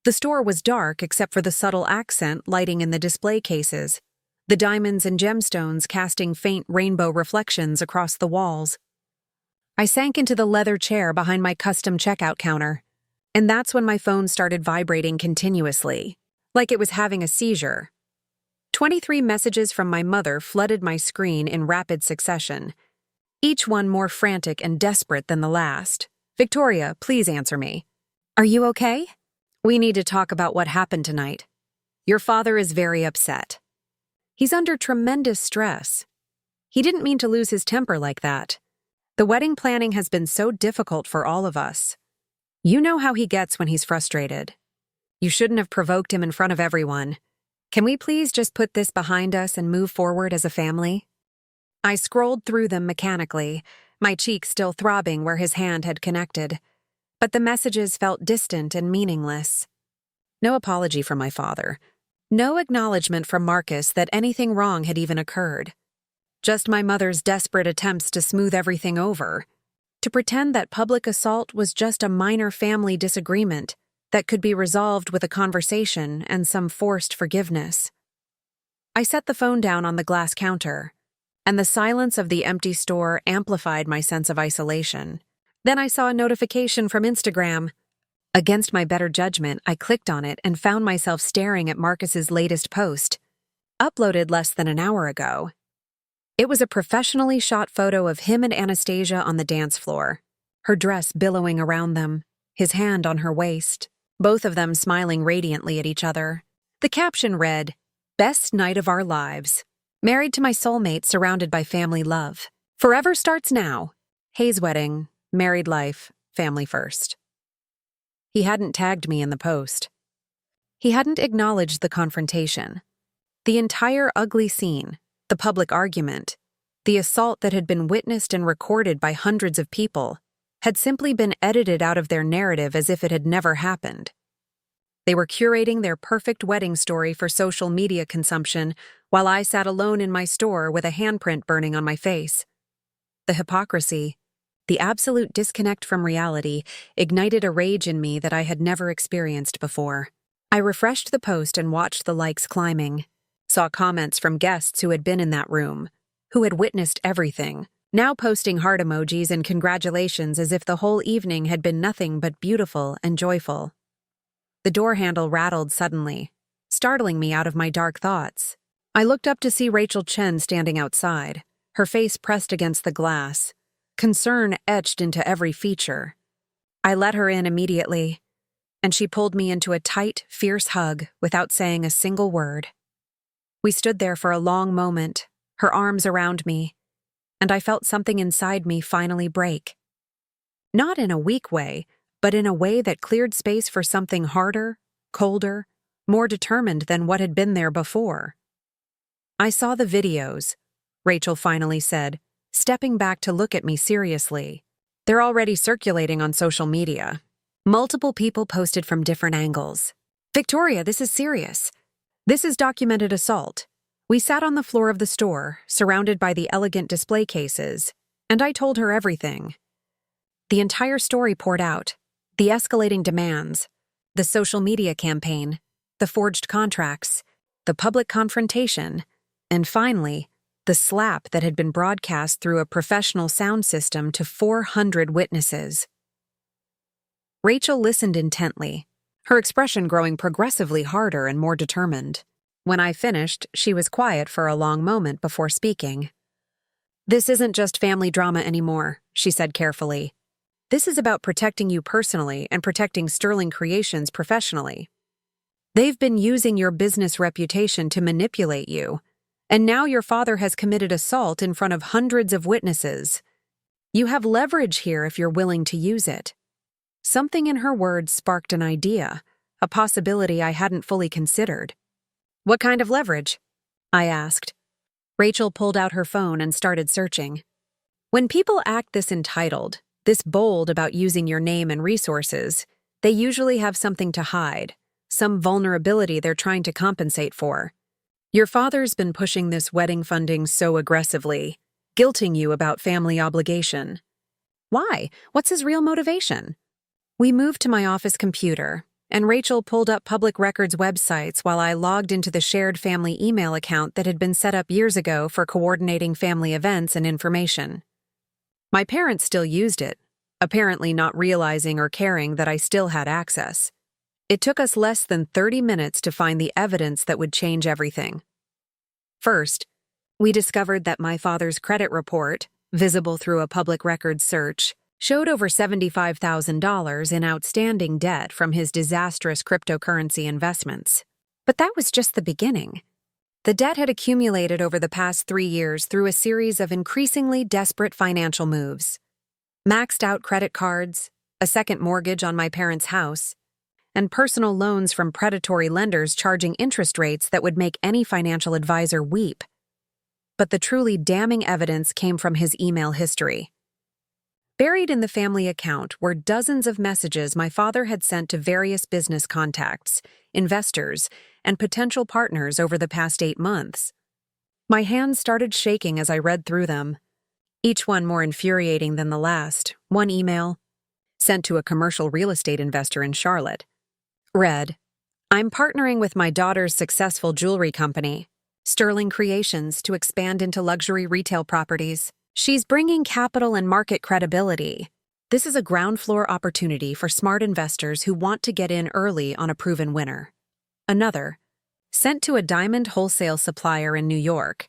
The store was dark except for the subtle accent lighting in the display cases, the diamonds and gemstones casting faint rainbow reflections across the walls. I sank into the leather chair behind my custom checkout counter, and that's when my phone started vibrating continuously, like it was having a seizure. 23 messages from my mother flooded my screen in rapid succession, each one more frantic and desperate than the last. "Victoria, please answer me. Are you okay? We need to talk about what happened tonight. Your father is very upset. He's under tremendous stress. He didn't mean to lose his temper like that. The wedding planning has been so difficult for all of us. You know how he gets when he's frustrated. You shouldn't have provoked him in front of everyone. Can we please just put this behind us and move forward as a family?" I scrolled through them mechanically, my cheek still throbbing where his hand had connected, but the messages felt distant and meaningless. No apology from my father. No acknowledgement from Marcus that anything wrong had even occurred. Just my mother's desperate attempts to smooth everything over, to pretend that public assault was just a minor family disagreement that could be resolved with a conversation and some forced forgiveness. I set the phone down on the glass counter, and the silence of the empty store amplified my sense of isolation. Then I saw a notification from Instagram. Against my better judgment, I clicked on it and found myself staring at Marcus's latest post, uploaded less than an hour ago. It was a professionally shot photo of him and Anastasia on the dance floor, her dress billowing around them, his hand on her waist, both of them smiling radiantly at each other. The caption read, "Best night of our lives. Married to my soulmate, surrounded by family love. Forever starts now. Hayes wedding, married life, family first." He hadn't tagged me in the post. He hadn't acknowledged the confrontation. The entire ugly scene, the public argument, the assault that had been witnessed and recorded by hundreds of people, had simply been edited out of their narrative as if it had never happened. They were curating their perfect wedding story for social media consumption while I sat alone in my store with a handprint burning on my face. The hypocrisy, the absolute disconnect from reality, ignited a rage in me that I had never experienced before. I refreshed the post and watched the likes climbing, saw comments from guests who had been in that room, who had witnessed everything, now posting heart emojis and congratulations as if the whole evening had been nothing but beautiful and joyful. The door handle rattled suddenly, startling me out of my dark thoughts. I looked up to see Rachel Chen standing outside, her face pressed against the glass, concern etched into every feature. I let her in immediately, and she pulled me into a tight, fierce hug without saying a single word. We stood there for a long moment, her arms around me, and I felt something inside me finally break. Not in a weak way, but in a way that cleared space for something harder, colder, more determined than what had been there before. "I saw the videos," Rachel finally said, stepping back to look at me seriously. "They're already circulating on social media. Multiple people posted from different angles. Victoria, this is serious. This is documented assault. We sat on the floor of the store, surrounded by the elegant display cases, and I told her everything. The entire story poured out, the escalating demands, the social media campaign, the forged contracts, the public confrontation, and finally, the slap that had been broadcast through a professional sound system to 400 witnesses." Rachel listened intently, her expression growing progressively harder and more determined. When I finished, she was quiet for a long moment before speaking. "This isn't just family drama anymore," she said carefully. "This is about protecting you personally and protecting Sterling Creations professionally. They've been using your business reputation to manipulate you, and now your father has committed assault in front of hundreds of witnesses. You have leverage here if you're willing to use it." Something in her words sparked an idea, a possibility I hadn't fully considered. "What kind of leverage?" I asked. Rachel pulled out her phone and started searching. When people act this entitled, this bold about using your name and resources, they usually have something to hide, some vulnerability they're trying to compensate for. Your father's been pushing this wedding funding so aggressively, guilting you about family obligation. Why? What's his real motivation? We moved to my office computer, and Rachel pulled up public records websites while I logged into the shared family email account that had been set up years ago for coordinating family events and information. My parents still used it, apparently not realizing or caring that I still had access. It took us less than 30 minutes to find the evidence that would change everything. First, we discovered that my father's credit report, visible through a public records search, showed over $75,000 in outstanding debt from his disastrous cryptocurrency investments. But that was just the beginning. The debt had accumulated over the past 3 years through a series of increasingly desperate financial moves. Maxed out credit cards, a second mortgage on my parents' house, and personal loans from predatory lenders charging interest rates that would make any financial advisor weep. But the truly damning evidence came from his email history. Buried in the family account were dozens of messages my father had sent to various business contacts, investors, and potential partners over the past 8 months. My hands started shaking as I read through them, each one more infuriating than the last. One email, sent to a commercial real estate investor in Charlotte, read, "I'm partnering with my daughter's successful jewelry company, Sterling Creations, to expand into luxury retail properties. She's bringing capital and market credibility. This is a ground floor opportunity for smart investors who want to get in early on a proven winner." Another, sent to a diamond wholesale supplier in New York.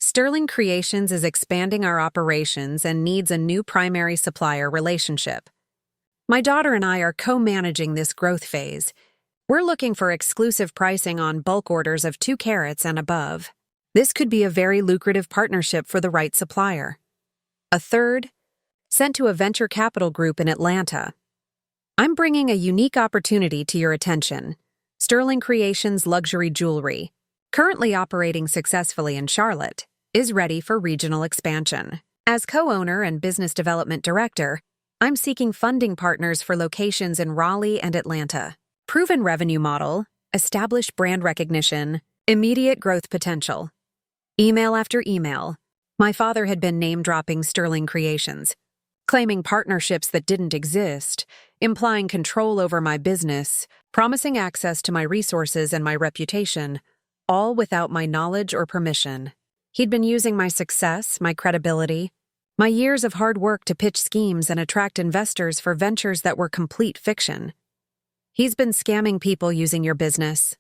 "Sterling Creations is expanding our operations and needs a new primary supplier relationship. My daughter and I are co-managing this growth phase. We're looking for exclusive pricing on bulk orders of 2 carats and above. This could be a very lucrative partnership for the right supplier." A third, sent to a venture capital group in Atlanta. "I'm bringing a unique opportunity to your attention. Sterling Creations Luxury Jewelry, currently operating successfully in Charlotte, is ready for regional expansion. As co-owner and business development director, I'm seeking funding partners for locations in Raleigh and Atlanta. Proven revenue model, established brand recognition, immediate growth potential." Email after email, my father had been name-dropping Sterling Creations, claiming partnerships that didn't exist, implying control over my business, promising access to my resources and my reputation, all without my knowledge or permission. He'd been using my success, my credibility, my years of hard work to pitch schemes and attract investors for ventures that were complete fiction. "He's been scamming people using your business,"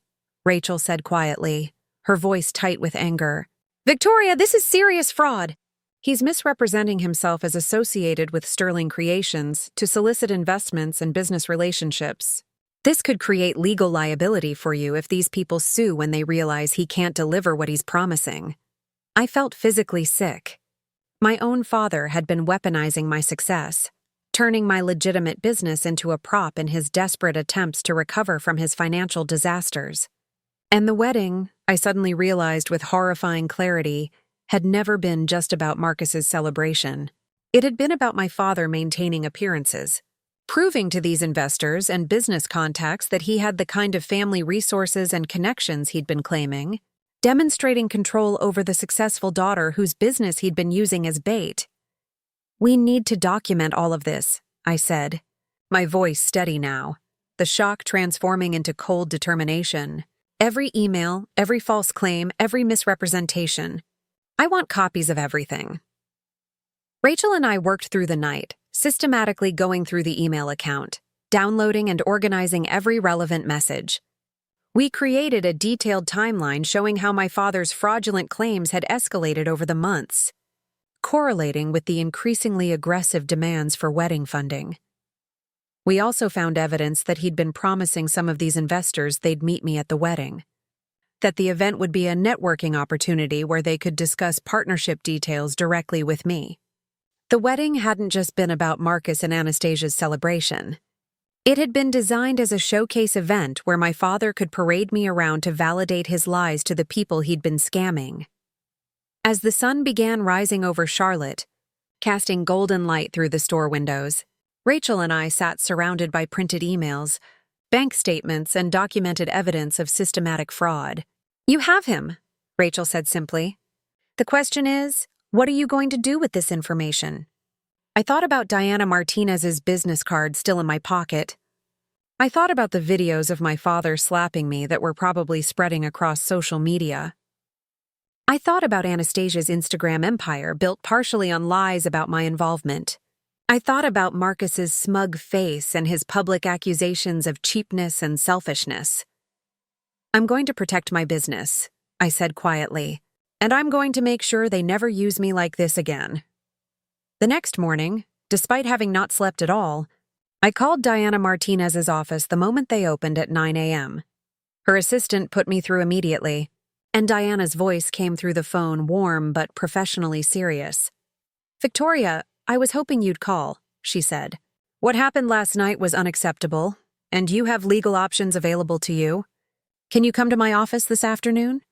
Rachel said quietly, her voice tight with anger. "Victoria, this is serious fraud. He's misrepresenting himself as associated with Sterling Creations to solicit investments and business relationships. This could create legal liability for you if these people sue when they realize he can't deliver what he's promising." I felt physically sick. My own father had been weaponizing my success, turning my legitimate business into a prop in his desperate attempts to recover from his financial disasters. And the wedding, I suddenly realized with horrifying clarity, had never been just about Marcus's celebration. It had been about my father maintaining appearances, proving to these investors and business contacts that he had the kind of family resources and connections he'd been claiming, demonstrating control over the successful daughter whose business he'd been using as bait. "We need to document all of this," I said, my voice steady now, the shock transforming into cold determination. "Every email, every false claim, every misrepresentation. I want copies of everything." Rachel and I worked through the night, systematically going through the email account, downloading and organizing every relevant message. We created a detailed timeline showing how my father's fraudulent claims had escalated over the months, correlating with the increasingly aggressive demands for wedding funding. We also found evidence that he'd been promising some of these investors they'd meet me at the wedding, that the event would be a networking opportunity where they could discuss partnership details directly with me. The wedding hadn't just been about Marcus and Anastasia's celebration. It had been designed as a showcase event where my father could parade me around to validate his lies to the people he'd been scamming. As the sun began rising over Charlotte, casting golden light through the store windows. Rachel and I sat surrounded by printed emails, bank statements, and documented evidence of systematic fraud. "You have him," Rachel said simply. "The question is, what are you going to do with this information?" I thought about Diana Martinez's business card still in my pocket. I thought about the videos of my father slapping me that were probably spreading across social media. I thought about Anastasia's Instagram empire built partially on lies about my involvement. I thought about Marcus's smug face and his public accusations of cheapness and selfishness. "I'm going to protect my business," I said quietly, "and I'm going to make sure they never use me like this again." The next morning, despite having not slept at all, I called Diana Martinez's office the moment they opened at 9 a.m. Her assistant put me through immediately, and Diana's voice came through the phone warm but professionally serious. "Victoria, I was hoping you'd call," she said. "What happened last night was unacceptable, and you have legal options available to you. Can you come to my office this afternoon?"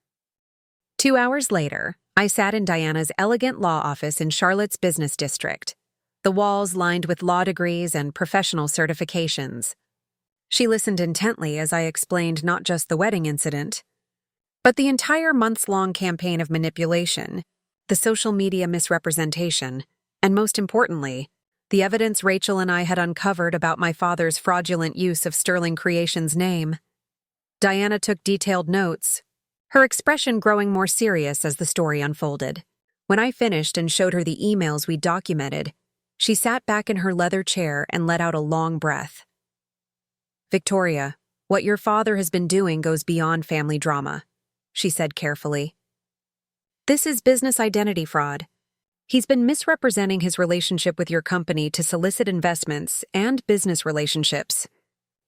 2 hours later, I sat in Diana's elegant law office in Charlotte's business district, the walls lined with law degrees and professional certifications. She listened intently as I explained not just the wedding incident, but the entire months-long campaign of manipulation, the social media misrepresentation, and most importantly, the evidence Rachel and I had uncovered about my father's fraudulent use of Sterling Creations' name. Diana took detailed notes, her expression growing more serious as the story unfolded. When I finished and showed her the emails we documented, she sat back in her leather chair and let out a long breath. "Victoria, what your father has been doing goes beyond family drama," she said carefully. "This is business identity fraud. He's been misrepresenting his relationship with your company to solicit investments and business relationships.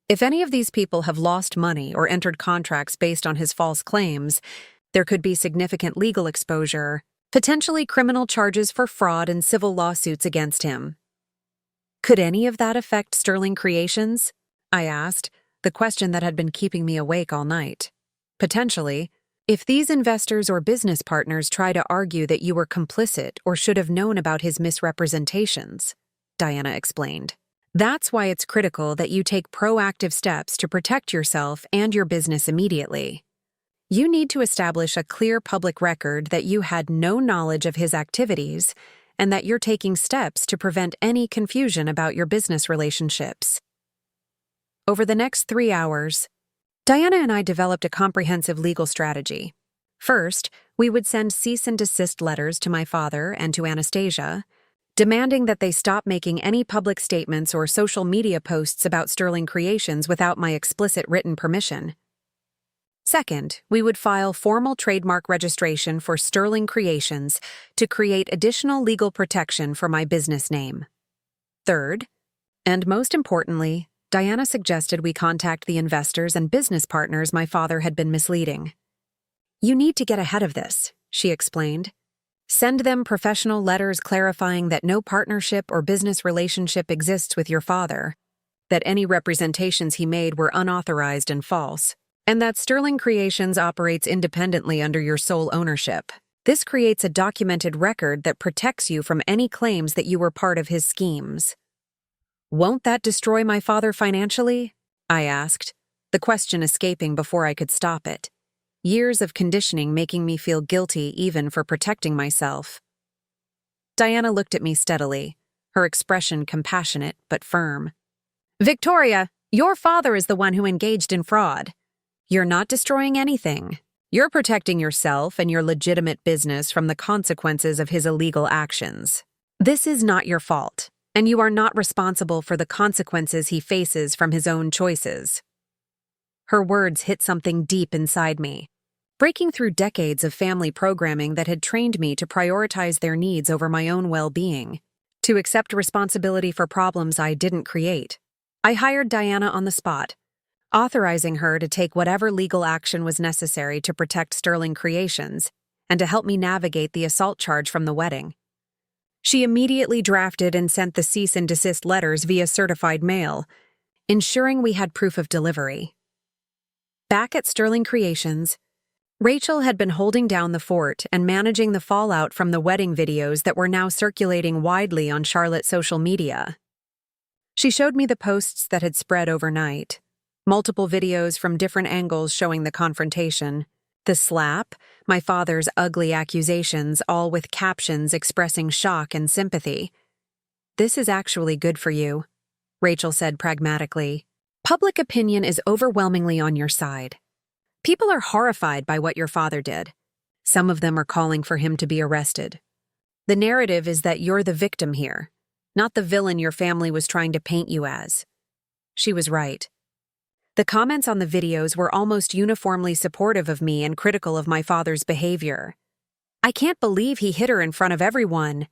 If any of these people have lost money or entered contracts based on his false claims, there could be significant legal exposure, potentially criminal charges for fraud and civil lawsuits against him." "Could any of that affect Sterling Creations?" I asked, the question that had been keeping me awake all night. "Potentially. If these investors or business partners try to argue that you were complicit or should have known about his misrepresentations," Diana explained. "That's why it's critical that you take proactive steps to protect yourself and your business immediately. You need to establish a clear public record that you had no knowledge of his activities and that you're taking steps to prevent any confusion about your business relationships." Over the next 3 hours, Diana and I developed a comprehensive legal strategy. First, we would send cease and desist letters to my father and to Anastasia, demanding that they stop making any public statements or social media posts about Sterling Creations without my explicit written permission. Second, we would file formal trademark registration for Sterling Creations to create additional legal protection for my business name. Third, and most importantly, Diana suggested we contact the investors and business partners my father had been misleading. "You need to get ahead of this," she explained. "Send them professional letters clarifying that no partnership or business relationship exists with your father, that any representations he made were unauthorized and false, and that Sterling Creations operates independently under your sole ownership. This creates a documented record that protects you from any claims that you were part of his schemes." "Won't that destroy my father financially?" I asked, the question escaping before I could stop it. Years of conditioning making me feel guilty even for protecting myself. Diana looked at me steadily, her expression compassionate but firm. "Victoria, your father is the one who engaged in fraud. You're not destroying anything. You're protecting yourself and your legitimate business from the consequences of his illegal actions. This is not your fault, and you are not responsible for the consequences he faces from his own choices." Her words hit something deep inside me, breaking through decades of family programming that had trained me to prioritize their needs over my own well-being, to accept responsibility for problems I didn't create. I hired Diana on the spot, authorizing her to take whatever legal action was necessary to protect Sterling Creations and to help me navigate the assault charge from the wedding. She immediately drafted and sent the cease and desist letters via certified mail, ensuring we had proof of delivery. Back at Sterling Creations, Rachel had been holding down the fort and managing the fallout from the wedding videos that were now circulating widely on Charlotte's social media. She showed me the posts that had spread overnight. Multiple videos from different angles showing the confrontation. The slap, my father's ugly accusations, all with captions expressing shock and sympathy. "This is actually good for you," Rachel said pragmatically. "Public opinion is overwhelmingly on your side. People are horrified by what your father did. Some of them are calling for him to be arrested. The narrative is that you're the victim here, not the villain your family was trying to paint you as." She was right. The comments on the videos were almost uniformly supportive of me and critical of my father's behavior. "I can't believe he hit her in front of everyone.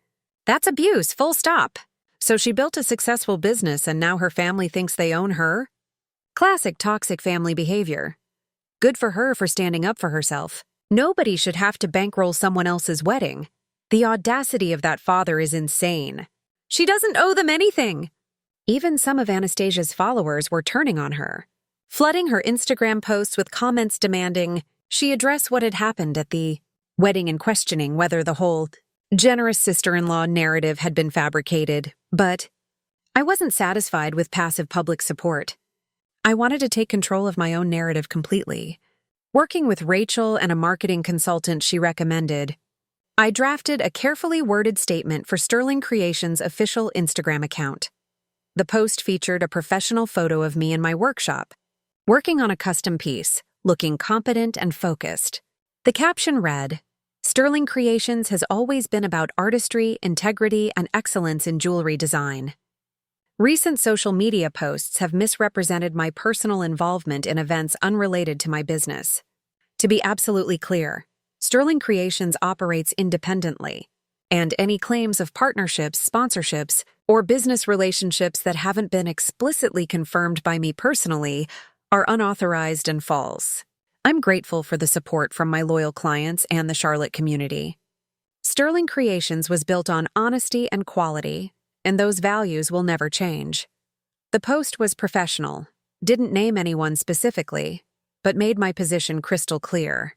That's abuse, full stop. So she built a successful business and now her family thinks they own her? Classic toxic family behavior. Good for her for standing up for herself. Nobody should have to bankroll someone else's wedding. The audacity of that father is insane. She doesn't owe them anything." Even some of Anastasia's followers were turning on her, flooding her Instagram posts with comments demanding she address what had happened at the wedding and questioning whether the whole generous sister-in-law narrative had been fabricated. But I wasn't satisfied with passive public support. I wanted to take control of my own narrative completely. Working with Rachel and a marketing consultant she recommended, I drafted a carefully worded statement for Sterling Creations' official Instagram account. The post featured a professional photo of me in my workshop, working on a custom piece, looking competent and focused. The caption read, "Sterling Creations has always been about artistry, integrity, and excellence in jewelry design. Recent social media posts have misrepresented my personal involvement in events unrelated to my business. To be absolutely clear, Sterling Creations operates independently, and any claims of partnerships, sponsorships, or business relationships that haven't been explicitly confirmed by me personally are unauthorized and false. I'm grateful for the support from my loyal clients and the Charlotte community. Sterling Creations was built on honesty and quality, and those values will never change." The post was professional, didn't name anyone specifically, but made my position crystal clear.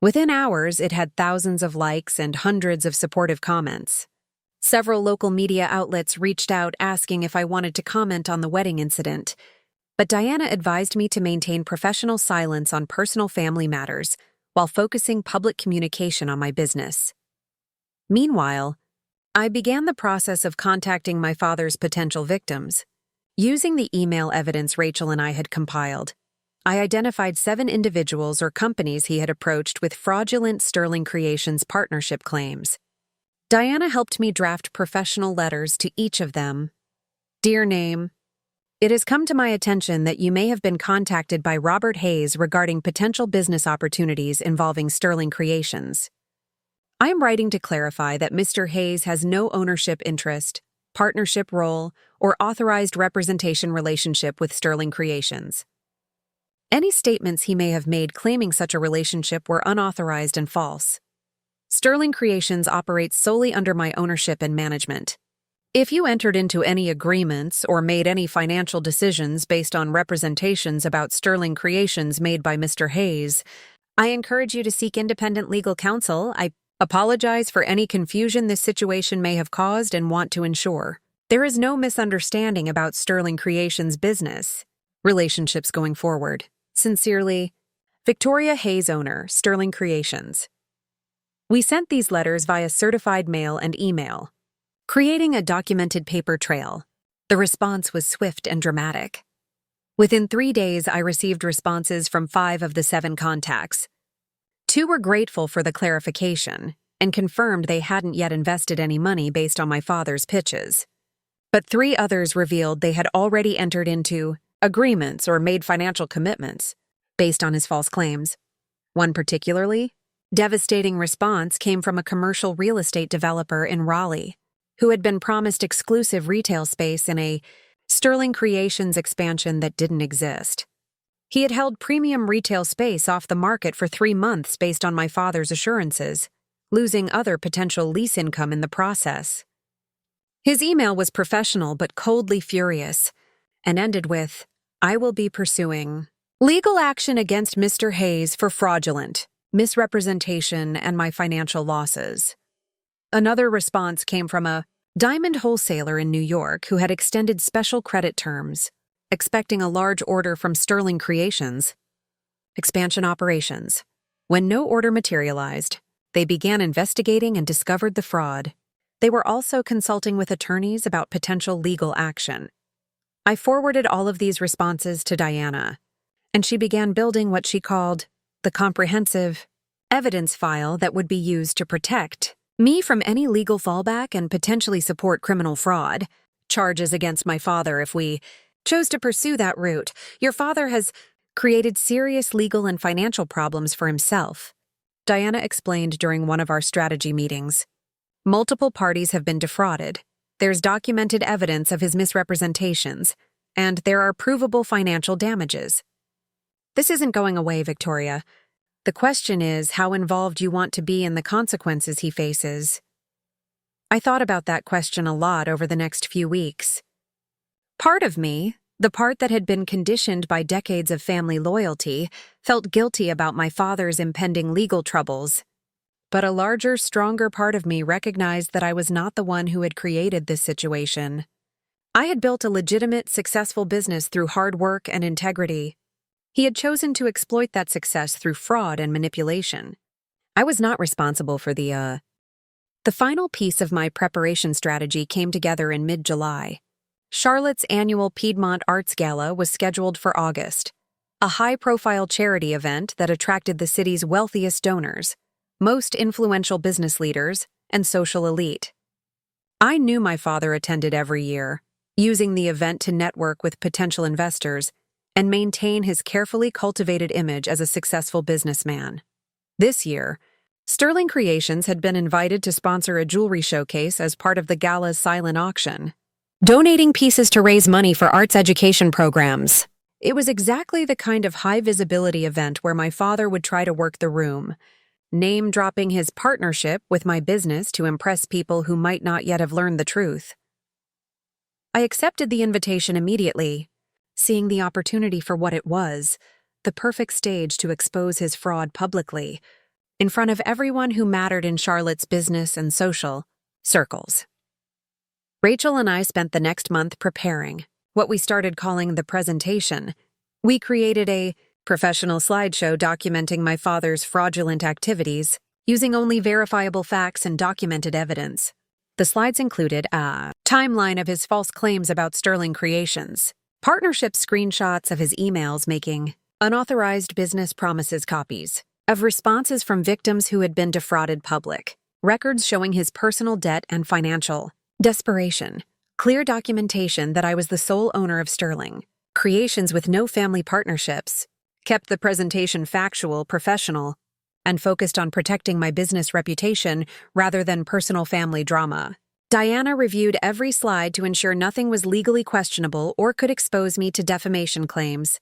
Within hours, it had thousands of likes and hundreds of supportive comments. Several local media outlets reached out asking if I wanted to comment on the wedding incident, but Diana advised me to maintain professional silence on personal family matters while focusing public communication on my business. Meanwhile, I began the process of contacting my father's potential victims. Using the email evidence Rachel and I had compiled, I identified 7 individuals or companies he had approached with fraudulent Sterling Creations partnership claims. Diana helped me draft professional letters to each of them. "Dear name, it has come to my attention that you may have been contacted by Robert Hayes regarding potential business opportunities involving Sterling Creations. I am writing to clarify that Mr. Hayes has no ownership interest, partnership role, or authorized representation relationship with Sterling Creations. Any statements he may have made claiming such a relationship were unauthorized and false. Sterling Creations operates solely under my ownership and management. If you entered into any agreements or made any financial decisions based on representations about Sterling Creations made by Mr. Hayes, I encourage you to seek independent legal counsel. I apologize for any confusion this situation may have caused and want to ensure there is no misunderstanding about Sterling Creations' business relationships going forward. Sincerely, Victoria Hayes, owner, Sterling Creations." We sent these letters via certified mail and email, creating a documented paper trail. The response was swift and dramatic. Within 3 days, I received responses from 5 of the 7 contacts. 2 were grateful for the clarification and confirmed they hadn't yet invested any money based on my father's pitches. But 3 others revealed they had already entered into agreements or made financial commitments based on his false claims. One particularly devastating response came from a commercial real estate developer in Raleigh, who had been promised exclusive retail space in a Sterling Creations expansion that didn't exist. He had held premium retail space off the market for 3 months based on my father's assurances, losing other potential lease income in the process. His email was professional but coldly furious, and ended with, "I will be pursuing Legal action against Mr. Hayes for fraudulent misrepresentation and my financial losses. Another response came from a diamond wholesaler in New York who had extended special credit terms, expecting a large order from Sterling Creations. Expansion operations. When no order materialized, they began investigating and discovered the fraud. They were also consulting with attorneys about potential legal action. I forwarded all of these responses to Diana, and she began building what she called the comprehensive evidence file that would be used to protect me from any legal fallback and potentially support criminal fraud charges against my father if we chose to pursue that route. Your father has created serious legal and financial problems for himself, Diana explained during one of our strategy meetings. Multiple parties have been defrauded. There's documented evidence of his misrepresentations, and there are provable financial damages. This isn't going away, Victoria. The question is how involved you want to be in the consequences he faces. I thought about that question a lot over the next few weeks. Part of me, the part that had been conditioned by decades of family loyalty, felt guilty about my father's impending legal troubles. But a larger, stronger part of me recognized that I was not the one who had created this situation. I had built a legitimate, successful business through hard work and integrity. He had chosen to exploit that success through fraud and manipulation. I was not responsible for the final piece of my preparation strategy came together in mid-July. Charlotte's annual Piedmont Arts Gala was scheduled for August, a high-profile charity event that attracted the city's wealthiest donors, most influential business leaders, and social elite. I knew my father attended every year, using the event to network with potential investors and maintain his carefully cultivated image as a successful businessman. This year, Sterling Creations had been invited to sponsor a jewelry showcase as part of the gala's silent auction, donating pieces to raise money for arts education programs. It was exactly the kind of high-visibility event where my father would try to work the room, name-dropping his partnership with my business to impress people who might not yet have learned the truth. I accepted the invitation immediately, seeing the opportunity for what it was, the perfect stage to expose his fraud publicly, in front of everyone who mattered in Charlotte's business and social circles. Rachel and I spent the next month preparing what we started calling the presentation. We created a professional slideshow documenting my father's fraudulent activities, using only verifiable facts and documented evidence. The slides included a timeline of his false claims about Sterling Creations, partnership screenshots of his emails making unauthorized business promises copies of responses from victims who had been defrauded public, records showing his personal debt and financial desperation, clear documentation that I was the sole owner of Sterling Creations with no family partnerships, kept the presentation factual, professional, and focused on protecting my business reputation rather than personal family drama. Diana reviewed every slide to ensure nothing was legally questionable or could expose me to defamation claims.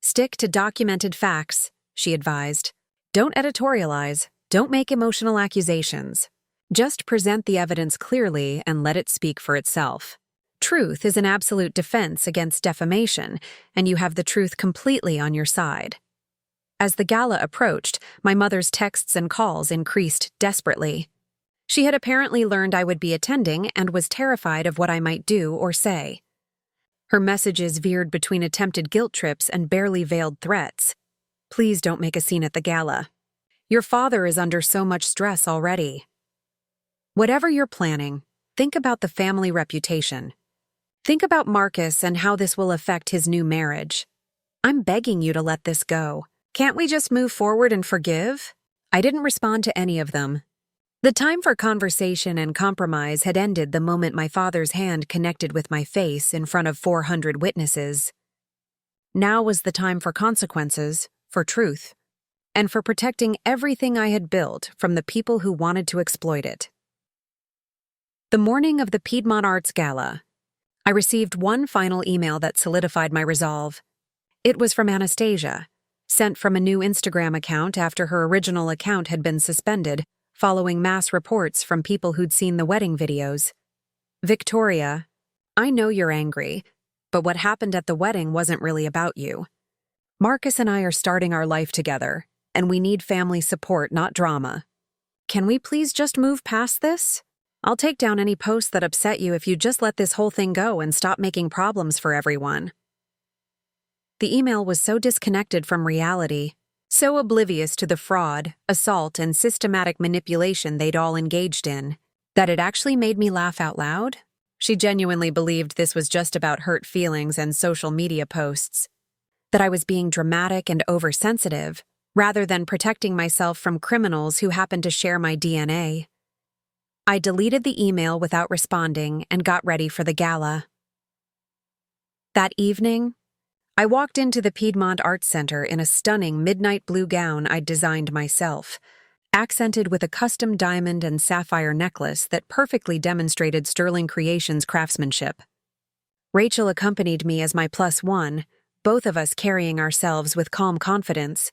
Stick to documented facts, she advised. Don't editorialize, don't make emotional accusations. Just present the evidence clearly and let it speak for itself. Truth is an absolute defense against defamation, and you have the truth completely on your side. As the gala approached, my mother's texts and calls increased desperately. She had apparently learned I would be attending and was terrified of what I might do or say. Her messages veered between attempted guilt trips and barely veiled threats. Please don't make a scene at the gala. Your father is under so much stress already. Whatever you're planning, think about the family reputation. Think about Marcus and how this will affect his new marriage. I'm begging you to let this go. Can't we just move forward and forgive? I didn't respond to any of them. The time for conversation and compromise had ended the moment my father's hand connected with my face in front of 400 witnesses. Now was the time for consequences, for truth, and for protecting everything I had built from the people who wanted to exploit it. The morning of the Piedmont Arts Gala, I received one final email that solidified my resolve. It was from Anastasia, sent from a new Instagram account after her original account had been suspended, following mass reports from people who'd seen the wedding videos. Victoria, I know you're angry, but what happened at the wedding wasn't really about you. Marcus and I are starting our life together, and we need family support, not drama. Can we please just move past this? I'll take down any posts that upset you if you just let this whole thing go and stop making problems for everyone." The email was so disconnected from reality, so oblivious to the fraud, assault, and systematic manipulation they'd all engaged in, that it actually made me laugh out loud. She genuinely believed this was just about hurt feelings and social media posts, that I was being dramatic and oversensitive, rather than protecting myself from criminals who happened to share my DNA. I deleted the email without responding and got ready for the gala. That evening, I walked into the Piedmont Arts Center in a stunning midnight blue gown I'd designed myself, accented with a custom diamond and sapphire necklace that perfectly demonstrated Sterling Creations' craftsmanship. Rachel accompanied me as my +1, both of us carrying ourselves with calm confidence.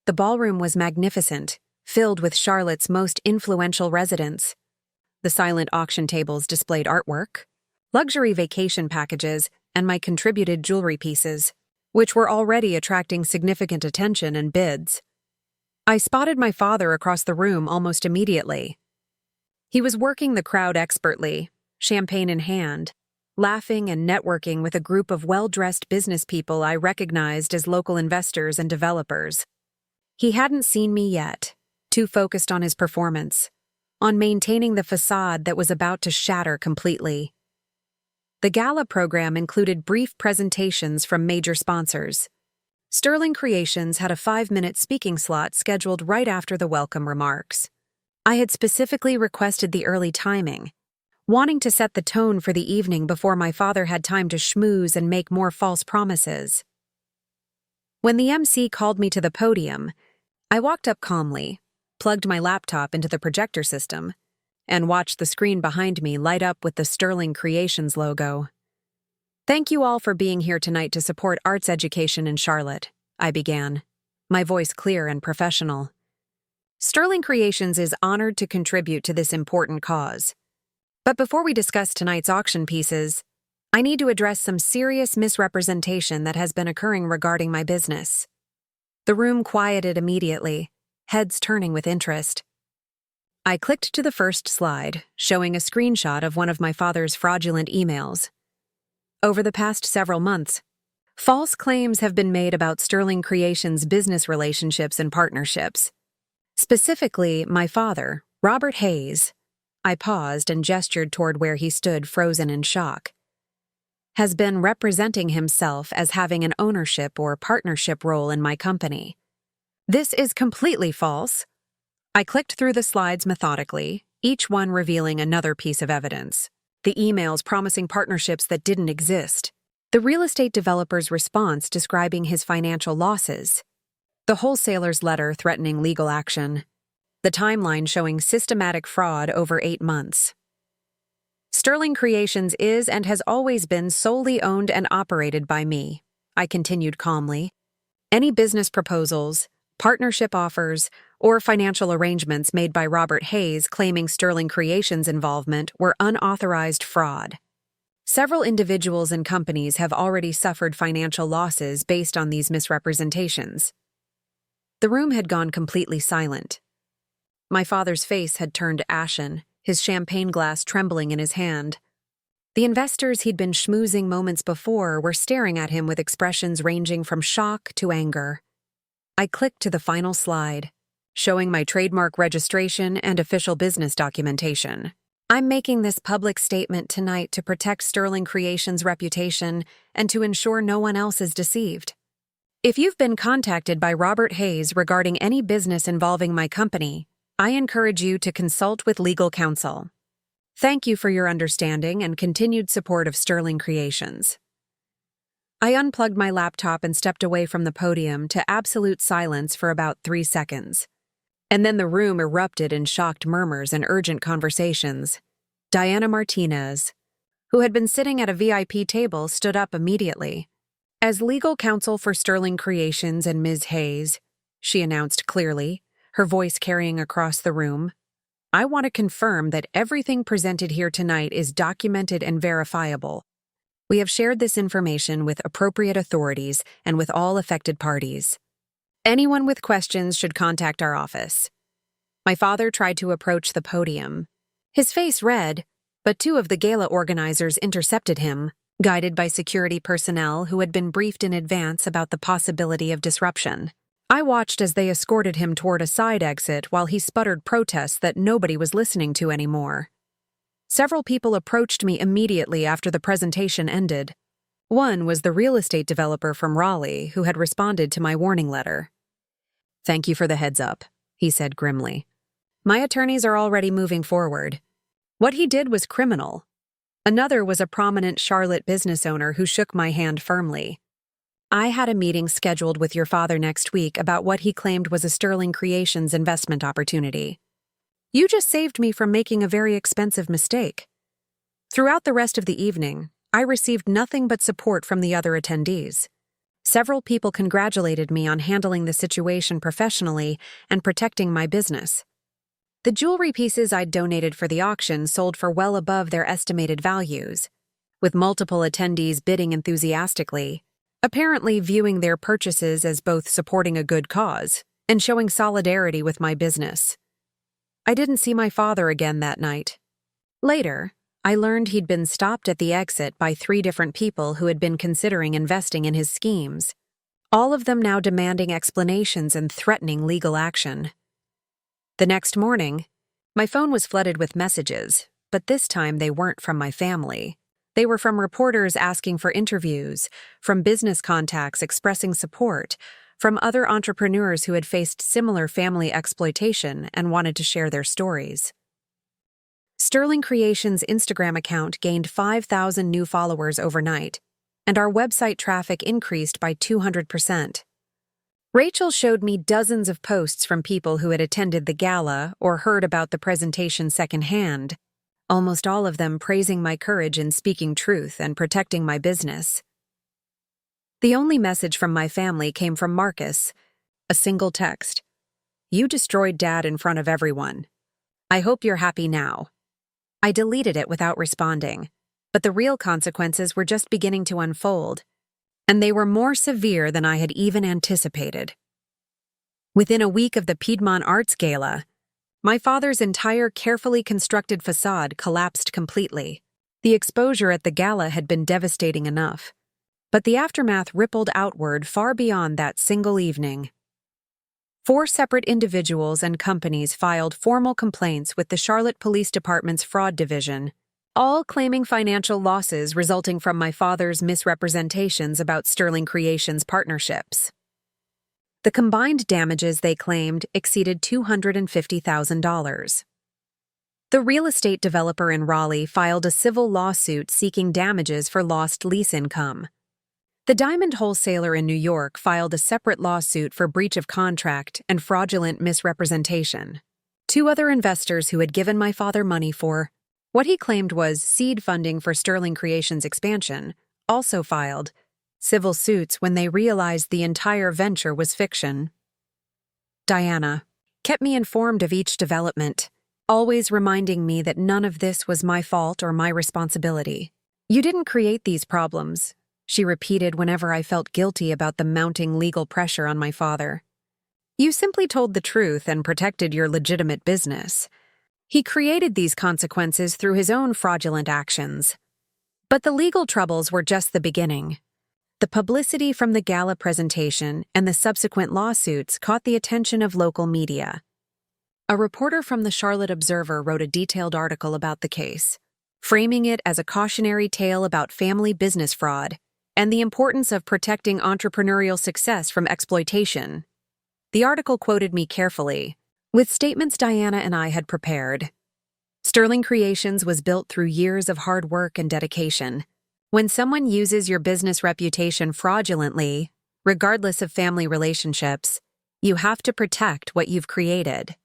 The ballroom was magnificent, filled with Charlotte's most influential residents. The silent auction tables displayed artwork, luxury vacation packages, and my contributed jewelry pieces, which were already attracting significant attention and bids. I spotted my father across the room almost immediately. He was working the crowd expertly, champagne in hand, laughing and networking with a group of well-dressed business people I recognized as local investors and developers. He hadn't seen me yet, too focused on his performance, on maintaining the facade that was about to shatter completely. The gala program included brief presentations from major sponsors. Sterling Creations had a 5-minute speaking slot scheduled right after the welcome remarks. I had specifically requested the early timing, wanting to set the tone for the evening before my father had time to schmooze and make more false promises. When the MC called me to the podium, I walked up calmly, plugged my laptop into the projector system, and watched the screen behind me light up with the Sterling Creations logo. "Thank you all for being here tonight to support arts education in Charlotte," I began, my voice clear and professional. "Sterling Creations is honored to contribute to this important cause. But before we discuss tonight's auction pieces, I need to address some serious misrepresentation that has been occurring regarding my business." The room quieted immediately, heads turning with interest. I clicked to the first slide, showing a screenshot of one of my father's fraudulent emails. Over the past several months, false claims have been made about Sterling Creations' business relationships and partnerships. Specifically, my father, Robert Hayes, I paused and gestured toward where he stood frozen in shock, has been representing himself as having an ownership or partnership role in my company. This is completely false. I clicked through the slides methodically, each one revealing another piece of evidence. The emails promising partnerships that didn't exist. The real estate developer's response describing his financial losses. The wholesaler's letter threatening legal action. The timeline showing systematic fraud over 8 months. Sterling Creations is and has always been solely owned and operated by me, I continued calmly. Any business proposals, partnership offers, or financial arrangements made by Robert Hayes claiming Sterling Creations' involvement were unauthorized fraud. Several individuals and companies have already suffered financial losses based on these misrepresentations. The room had gone completely silent. My father's face had turned ashen, his champagne glass trembling in his hand. The investors he'd been schmoozing moments before were staring at him with expressions ranging from shock to anger. I clicked to the final slide, showing my trademark registration and official business documentation. "I'm making this public statement tonight to protect Sterling Creations' reputation and to ensure no one else is deceived. If you've been contacted by Robert Hayes regarding any business involving my company, I encourage you to consult with legal counsel. Thank you for your understanding and continued support of Sterling Creations." I unplugged my laptop and stepped away from the podium to absolute silence for about 3 seconds. And then the room erupted in shocked murmurs and urgent conversations. Diana Martinez, who had been sitting at a VIP table, stood up immediately. "As legal counsel for Sterling Creations and Ms. Hayes," she announced clearly, her voice carrying across the room, "I want to confirm that everything presented here tonight is documented and verifiable. We have shared this information with appropriate authorities and with all affected parties. Anyone with questions should contact our office. My father tried to approach the podium. His face red, but two of the gala organizers intercepted him, guided by security personnel who had been briefed in advance about the possibility of disruption. I watched as they escorted him toward a side exit while he sputtered protests that nobody was listening to anymore. Several people approached me immediately after the presentation ended. One was the real estate developer from Raleigh who had responded to my warning letter. "Thank you for the heads up," he said grimly. "My attorneys are already moving forward." What he did was criminal. Another was a prominent Charlotte business owner who shook my hand firmly. "I had a meeting scheduled with your father next week about what he claimed was a Sterling Creations investment opportunity. You just saved me from making a very expensive mistake." Throughout the rest of the evening, I received nothing but support from the other attendees. Several people congratulated me on handling the situation professionally and protecting my business. The jewelry pieces I'd donated for the auction sold for well above their estimated values, with multiple attendees bidding enthusiastically, apparently viewing their purchases as both supporting a good cause and showing solidarity with my business. I didn't see my father again that night. Later, I learned he'd been stopped at the exit by 3 different people who had been considering investing in his schemes, all of them now demanding explanations and threatening legal action. The next morning, my phone was flooded with messages, but this time they weren't from my family. They were from reporters asking for interviews, from business contacts expressing support, from other entrepreneurs who had faced similar family exploitation and wanted to share their stories. Sterling Creations' Instagram account gained 5,000 new followers overnight, and our website traffic increased by 200%. Rachel showed me dozens of posts from people who had attended the gala or heard about the presentation secondhand, almost all of them praising my courage in speaking truth and protecting my business. The only message from my family came from Marcus, a single text. "You destroyed Dad in front of everyone. I hope you're happy now." I deleted it without responding, but the real consequences were just beginning to unfold, and they were more severe than I had even anticipated. Within a week of the Piedmont Arts Gala, my father's entire carefully constructed facade collapsed completely. The exposure at the gala had been devastating enough, but the aftermath rippled outward far beyond that single evening. 4 separate individuals and companies filed formal complaints with the Charlotte Police Department's Fraud Division, all claiming financial losses resulting from my father's misrepresentations about Sterling Creations partnerships. The combined damages they claimed exceeded $250,000. The real estate developer in Raleigh filed a civil lawsuit seeking damages for lost lease income. The diamond wholesaler in New York filed a separate lawsuit for breach of contract and fraudulent misrepresentation. 2 other investors who had given my father money for what he claimed was seed funding for Sterling Creations expansion also filed civil suits when they realized the entire venture was fiction. Diana kept me informed of each development, always reminding me that none of this was my fault or my responsibility. "You didn't create these problems," she repeated whenever I felt guilty about the mounting legal pressure on my father. "You simply told the truth and protected your legitimate business. He created these consequences through his own fraudulent actions." But the legal troubles were just the beginning. The publicity from the gala presentation and the subsequent lawsuits caught the attention of local media. A reporter from the Charlotte Observer wrote a detailed article about the case, framing it as a cautionary tale about family business fraud and the importance of protecting entrepreneurial success from exploitation. The article quoted me carefully, with statements Diana and I had prepared. Sterling Creations was built through years of hard work and dedication. When someone uses your business reputation fraudulently, regardless of family relationships, you have to protect what you've created.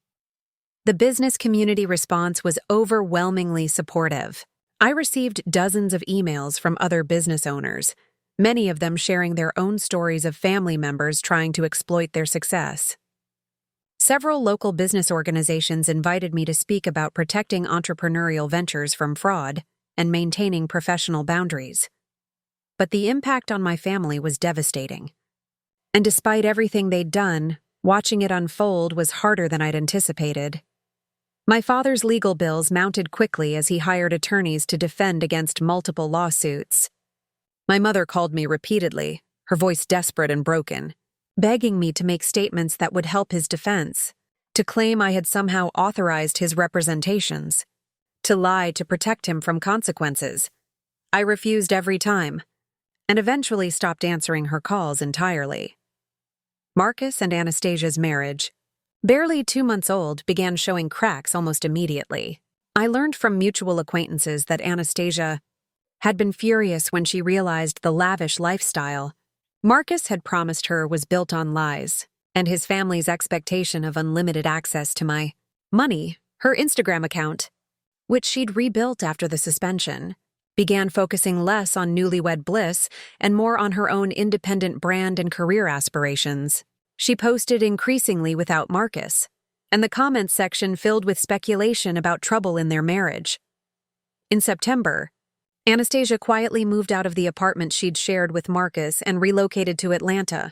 The business community response was overwhelmingly supportive. I received dozens of emails from other business owners, many of them sharing their own stories of family members trying to exploit their success. Several local business organizations invited me to speak about protecting entrepreneurial ventures from fraud and maintaining professional boundaries. but the impact on my family was devastating. And despite everything they'd done, watching it unfold was harder than I'd anticipated. My father's legal bills mounted quickly as he hired attorneys to defend against multiple lawsuits. My mother called me repeatedly, her voice desperate and broken, begging me to make statements that would help his defense, to claim I had somehow authorized his representations, to lie to protect him from consequences. I refused every time, and eventually stopped answering her calls entirely. Marcus and Anastasia's marriage, barely 2 months old, began showing cracks almost immediately. I learned from mutual acquaintances that Anastasia had been furious when she realized the lavish lifestyle Marcus had promised her was built on lies, and his family's expectation of unlimited access to my money, her Instagram account, which she'd rebuilt after the suspension, began focusing less on newlywed bliss and more on her own independent brand and career aspirations. She posted increasingly without Marcus, and the comments section filled with speculation about trouble in their marriage. In September, Anastasia quietly moved out of the apartment she'd shared with Marcus and relocated to Atlanta,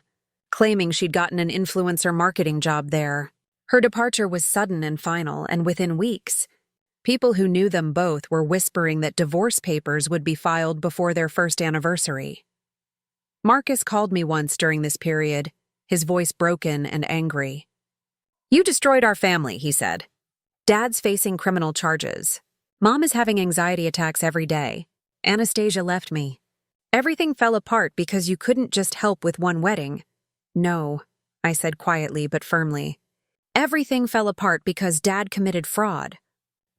claiming she'd gotten an influencer marketing job there. Her departure was sudden and final, and within weeks, people who knew them both were whispering that divorce papers would be filed before their first anniversary. Marcus called me once during this period, his voice broken and angry. "You destroyed our family," he said. "Dad's facing criminal charges. Mom is having anxiety attacks every day. Anastasia left me. Everything fell apart because you couldn't just help with one wedding." "No," I said quietly but firmly. "Everything fell apart because Dad committed fraud.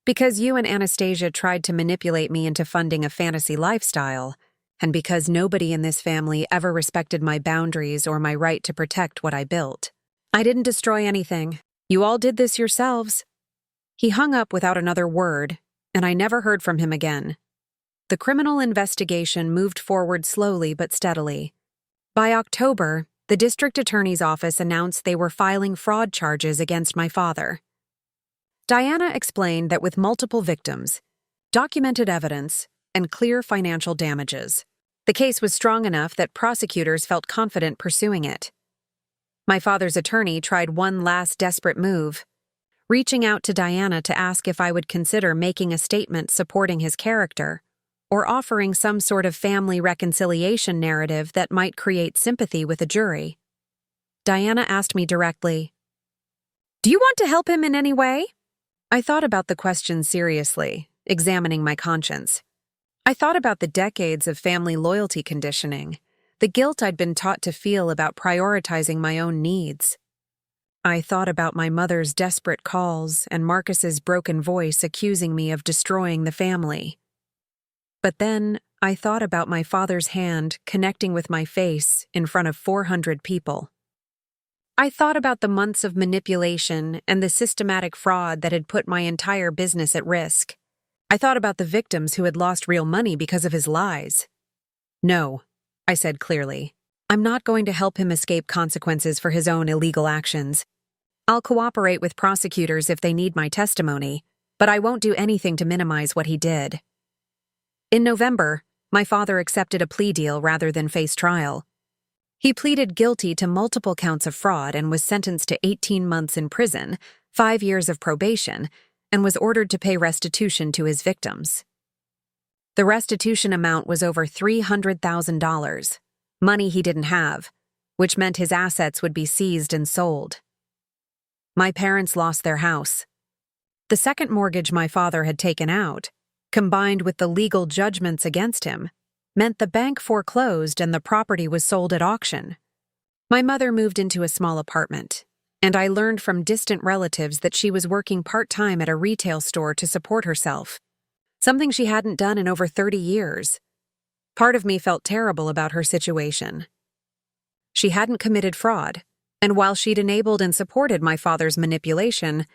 Because you and Anastasia tried to manipulate me into funding a fantasy lifestyle, and because nobody in this family ever respected my boundaries or my right to protect what I built. I didn't destroy anything. You all did this yourselves." He hung up without another word, and I never heard from him again. The criminal investigation moved forward slowly but steadily. By October, the district attorney's office announced they were filing fraud charges against my father. Diana explained that with multiple victims, documented evidence, and clear financial damages, the case was strong enough that prosecutors felt confident pursuing it. My father's attorney tried one last desperate move, reaching out to Diana to ask if I would consider making a statement supporting his character, or offering some sort of family reconciliation narrative that might create sympathy with a jury. Diana asked me directly, "Do you want to help him in any way?" I thought about the question seriously, examining my conscience. I thought about the decades of family loyalty conditioning, the guilt I'd been taught to feel about prioritizing my own needs. I thought about my mother's desperate calls and Marcus's broken voice accusing me of destroying the family. But then I thought about my father's hand connecting with my face in front of 400 people. I thought about the months of manipulation and the systematic fraud that had put my entire business at risk. I thought about the victims who had lost real money because of his lies. "No," I said clearly. "I'm not going to help him escape consequences for his own illegal actions. I'll cooperate with prosecutors if they need my testimony, but I won't do anything to minimize what he did." In November, my father accepted a plea deal rather than face trial. He pleaded guilty to multiple counts of fraud and was sentenced to 18 months in prison, 5 years of probation, and was ordered to pay restitution to his victims. The restitution amount was over $300,000, money he didn't have, which meant his assets would be seized and sold. My parents lost their house. The second mortgage my father had taken out, combined with the legal judgments against him, meant the bank foreclosed and the property was sold at auction. My mother moved into a small apartment, and I learned from distant relatives that she was working part-time at a retail store to support herself, something she hadn't done in over 30 years. Part of me felt terrible about her situation. She hadn't committed fraud, and while she'd enabled and supported my father's manipulation,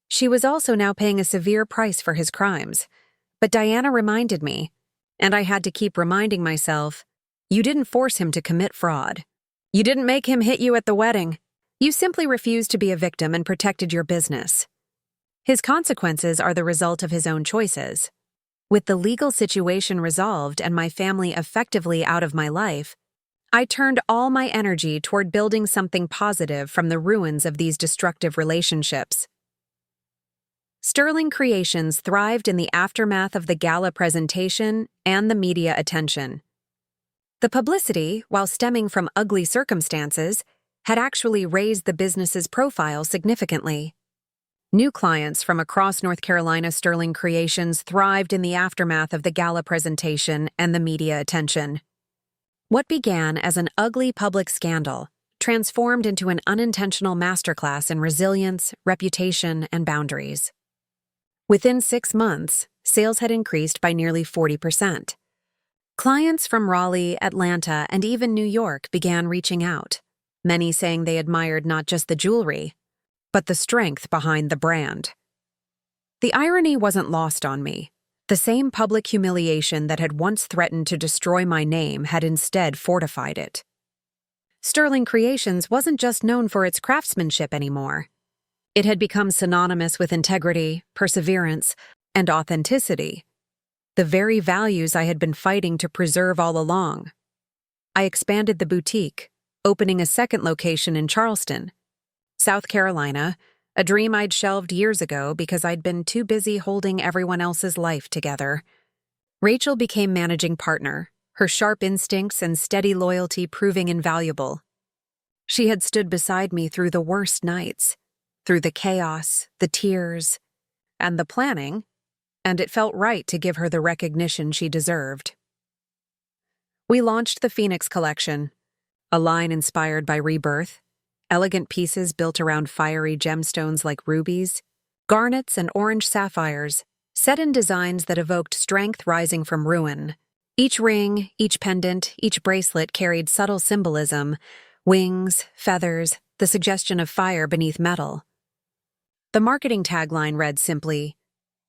she was also now paying a severe price for his crimes. But Diana reminded me, and I had to keep reminding myself, you didn't force him to commit fraud. You didn't make him hit you at the wedding. You simply refused to be a victim and protected your business. His consequences are the result of his own choices. With the legal situation resolved and my family effectively out of my life, I turned all my energy toward building something positive from the ruins of these destructive relationships. Sterling Creations thrived in the aftermath of the gala presentation and the media attention. The publicity, while stemming from ugly circumstances, had actually raised the business's profile significantly. New clients from across North Carolina Sterling Creations thrived in the aftermath of the gala presentation and the media attention. What began as an ugly public scandal transformed into an unintentional masterclass in resilience, reputation, and boundaries. Within 6 months, sales had increased by nearly 40%. Clients from Raleigh, Atlanta, and even New York began reaching out, many saying they admired not just the jewelry, but the strength behind the brand. The irony wasn't lost on me. The same public humiliation that had once threatened to destroy my name had instead fortified it. Sterling Creations wasn't just known for its craftsmanship anymore. It had become synonymous with integrity, perseverance, and authenticity, the very values I had been fighting to preserve all along. I expanded the boutique, opening a second location in Charleston, South Carolina, a dream I'd shelved years ago because I'd been too busy holding everyone else's life together. Rachel became managing partner, her sharp instincts and steady loyalty proving invaluable. She had stood beside me through the worst nights, through the chaos, the tears, and the planning, and it felt right to give her the recognition she deserved. We launched the Phoenix Collection, a line inspired by rebirth, elegant pieces built around fiery gemstones like rubies, garnets, and orange sapphires, set in designs that evoked strength rising from ruin. Each ring, each pendant, each bracelet carried subtle symbolism: wings, feathers, the suggestion of fire beneath metal. The marketing tagline read simply,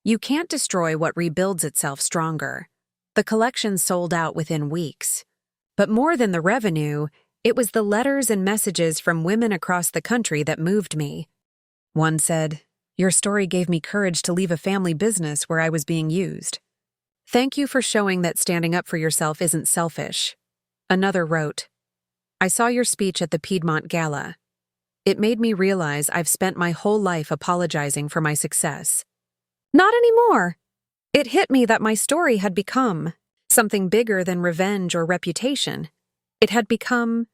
"You can't destroy what rebuilds itself stronger." The collection sold out within weeks. But more than the revenue, it was the letters and messages from women across the country that moved me. One said, "Your story gave me courage to leave a family business where I was being used. Thank you for showing that standing up for yourself isn't selfish." Another wrote, "I saw your speech at the Piedmont Gala. It made me realize I've spent my whole life apologizing for my success. Not anymore." It hit me that my story had become something bigger than revenge or reputation. It had become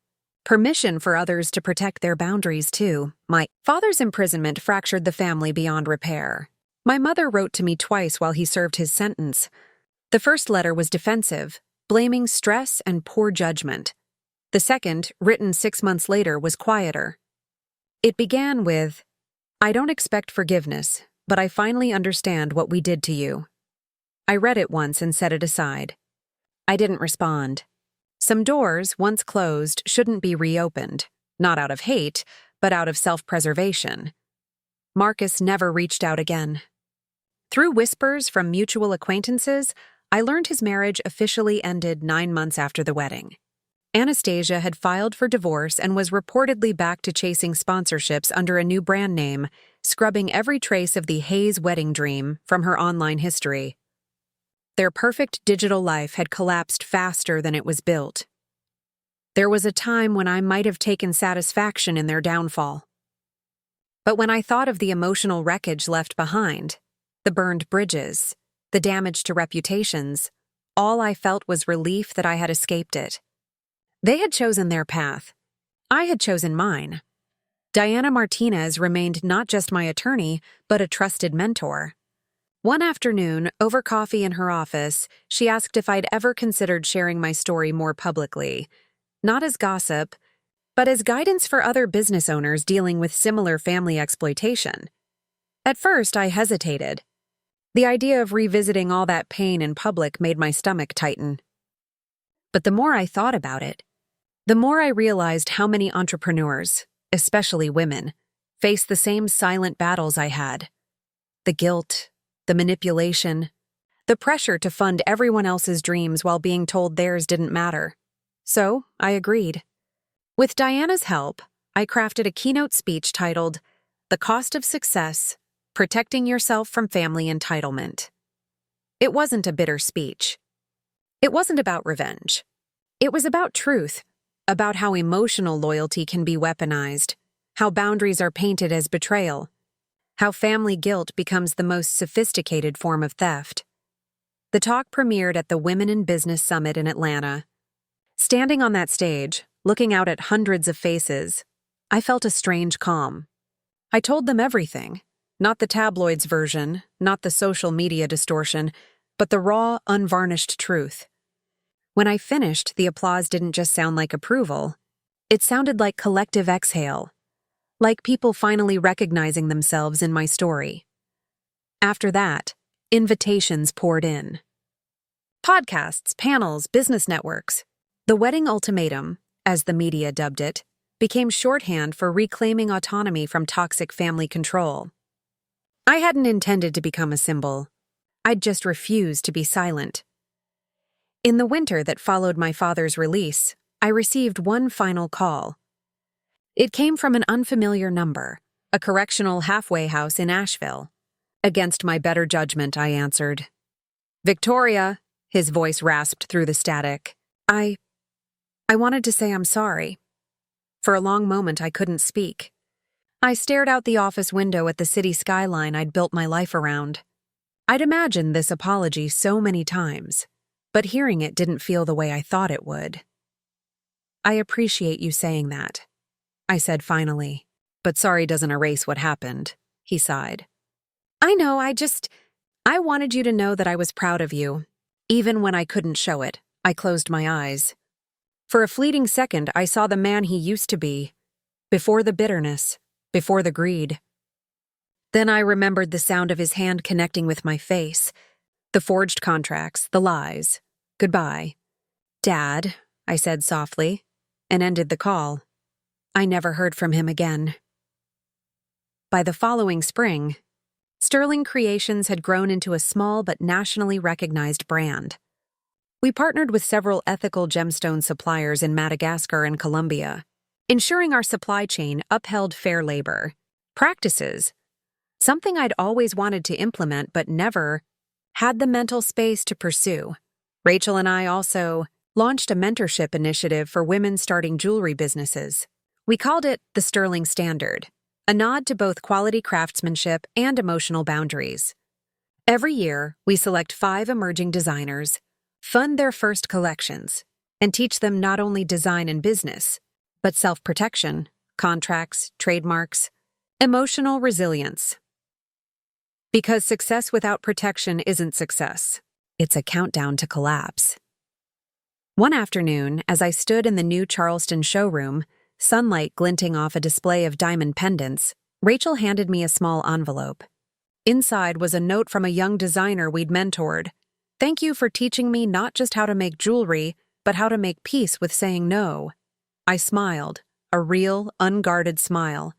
permission for others to protect their boundaries too. My father's imprisonment fractured the family beyond repair. My mother wrote to me twice while he served his sentence. The first letter was defensive, blaming stress and poor judgment. The second, written 6 months later, was quieter. It began with, "I don't expect forgiveness, but I finally understand what we did to you." I read it once and set it aside. I didn't respond. Some doors, once closed, shouldn't be reopened, not out of hate, but out of self-preservation. Marcus never reached out again. Through whispers from mutual acquaintances, I learned his marriage officially ended 9 months after the wedding. Anastasia had filed for divorce and was reportedly back to chasing sponsorships under a new brand name, scrubbing every trace of the Hayes wedding dream from her online history. Their perfect digital life had collapsed faster than it was built. There was a time when I might have taken satisfaction in their downfall. But when I thought of the emotional wreckage left behind, the burned bridges, the damage to reputations, all I felt was relief that I had escaped it. They had chosen their path. I had chosen mine. Diana Martinez remained not just my attorney, but a trusted mentor. One afternoon, over coffee in her office, she asked if I'd ever considered sharing my story more publicly, not as gossip, but as guidance for other business owners dealing with similar family exploitation. At first, I hesitated. The idea of revisiting all that pain in public made my stomach tighten. But the more I thought about it, the more I realized how many entrepreneurs, especially women, face the same silent battles I had. The guilt, the manipulation, the pressure to fund everyone else's dreams while being told theirs didn't matter. So, I agreed. With Diana's help, I crafted a keynote speech titled, "The Cost of Success: Protecting Yourself from Family Entitlement." It wasn't a bitter speech. It wasn't about revenge. It was about truth, about how emotional loyalty can be weaponized, how boundaries are painted as betrayal, how family guilt becomes the most sophisticated form of theft. The talk premiered at the Women in Business Summit in Atlanta. Standing on that stage, looking out at hundreds of faces, I felt a strange calm. I told them everything, not the tabloids version, not the social media distortion, but the raw, unvarnished truth. When I finished, the applause didn't just sound like approval. It sounded like collective exhale, like people finally recognizing themselves in my story. After that, invitations poured in. Podcasts, panels, business networks. The wedding ultimatum, as the media dubbed it, became shorthand for reclaiming autonomy from toxic family control. I hadn't intended to become a symbol. I'd just refused to be silent. In the winter that followed my father's release, I received one final call. It came from an unfamiliar number, a correctional halfway house in Asheville. Against my better judgment, I answered. "Victoria," his voice rasped through the static. I wanted to say I'm sorry. For a long moment, I couldn't speak. I stared out the office window at the city skyline I'd built my life around. I'd imagined this apology so many times, but hearing it didn't feel the way I thought it would. "I appreciate you saying that," I said finally. "But sorry doesn't erase what happened," he sighed. "I know, I wanted you to know that I was proud of you. Even when I couldn't show it, I closed my eyes. For a fleeting second, I saw the man he used to be, before the bitterness, before the greed. Then I remembered the sound of his hand connecting with my face, the forged contracts, the lies. Goodbye. Dad," I said softly, and ended the call. I never heard from him again. By the following spring, Sterling Creations had grown into a small but nationally recognized brand. We partnered with several ethical gemstone suppliers in Madagascar and Colombia, ensuring our supply chain upheld fair labor practices, something I'd always wanted to implement but never had the mental space to pursue. Rachel and I also launched a mentorship initiative for women starting jewelry businesses. We called it the Sterling Standard, a nod to both quality craftsmanship and emotional boundaries. Every year, we select 5 emerging designers, fund their first collections, and teach them not only design and business, but self-protection, contracts, trademarks, emotional resilience. Because success without protection isn't success. It's a countdown to collapse. One afternoon, as I stood in the new Charleston showroom, sunlight glinting off a display of diamond pendants, Rachel handed me a small envelope. Inside was a note from a young designer we'd mentored. "Thank you for teaching me not just how to make jewelry, but how to make peace with saying no." I smiled, a real, unguarded smile.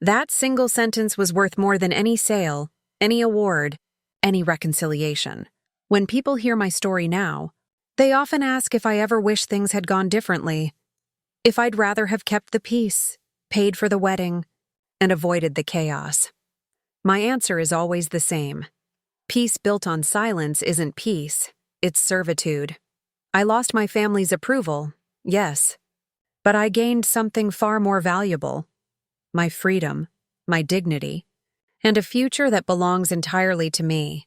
That single sentence was worth more than any sale, any award, any reconciliation. When people hear my story now, they often ask if I ever wish things had gone differently, if I'd rather have kept the peace, paid for the wedding, and avoided the chaos. My answer is always the same. Peace built on silence isn't peace, it's servitude. I lost my family's approval, yes, but I gained something far more valuable: my freedom, my dignity, and a future that belongs entirely to me.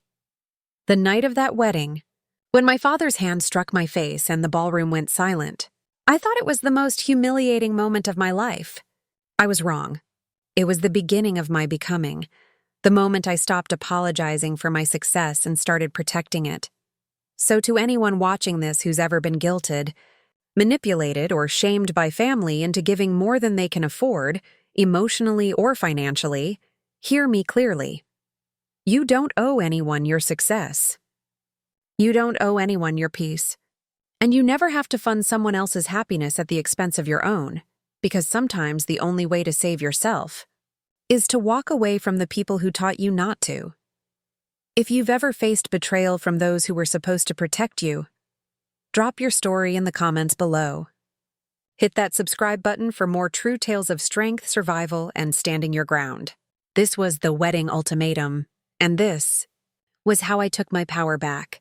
The night of that wedding, when my father's hand struck my face and the ballroom went silent, I thought it was the most humiliating moment of my life. I was wrong. It was the beginning of my becoming, the moment I stopped apologizing for my success and started protecting it. So to anyone watching this who's ever been guilted, manipulated, or shamed by family into giving more than they can afford, emotionally or financially, hear me clearly. You don't owe anyone your success. You don't owe anyone your peace. And you never have to fund someone else's happiness at the expense of your own, because sometimes the only way to save yourself is to walk away from the people who taught you not to. If you've ever faced betrayal from those who were supposed to protect you, drop your story in the comments below. Hit that subscribe button for more true tales of strength, survival, and standing your ground. This was the wedding ultimatum, and this was how I took my power back.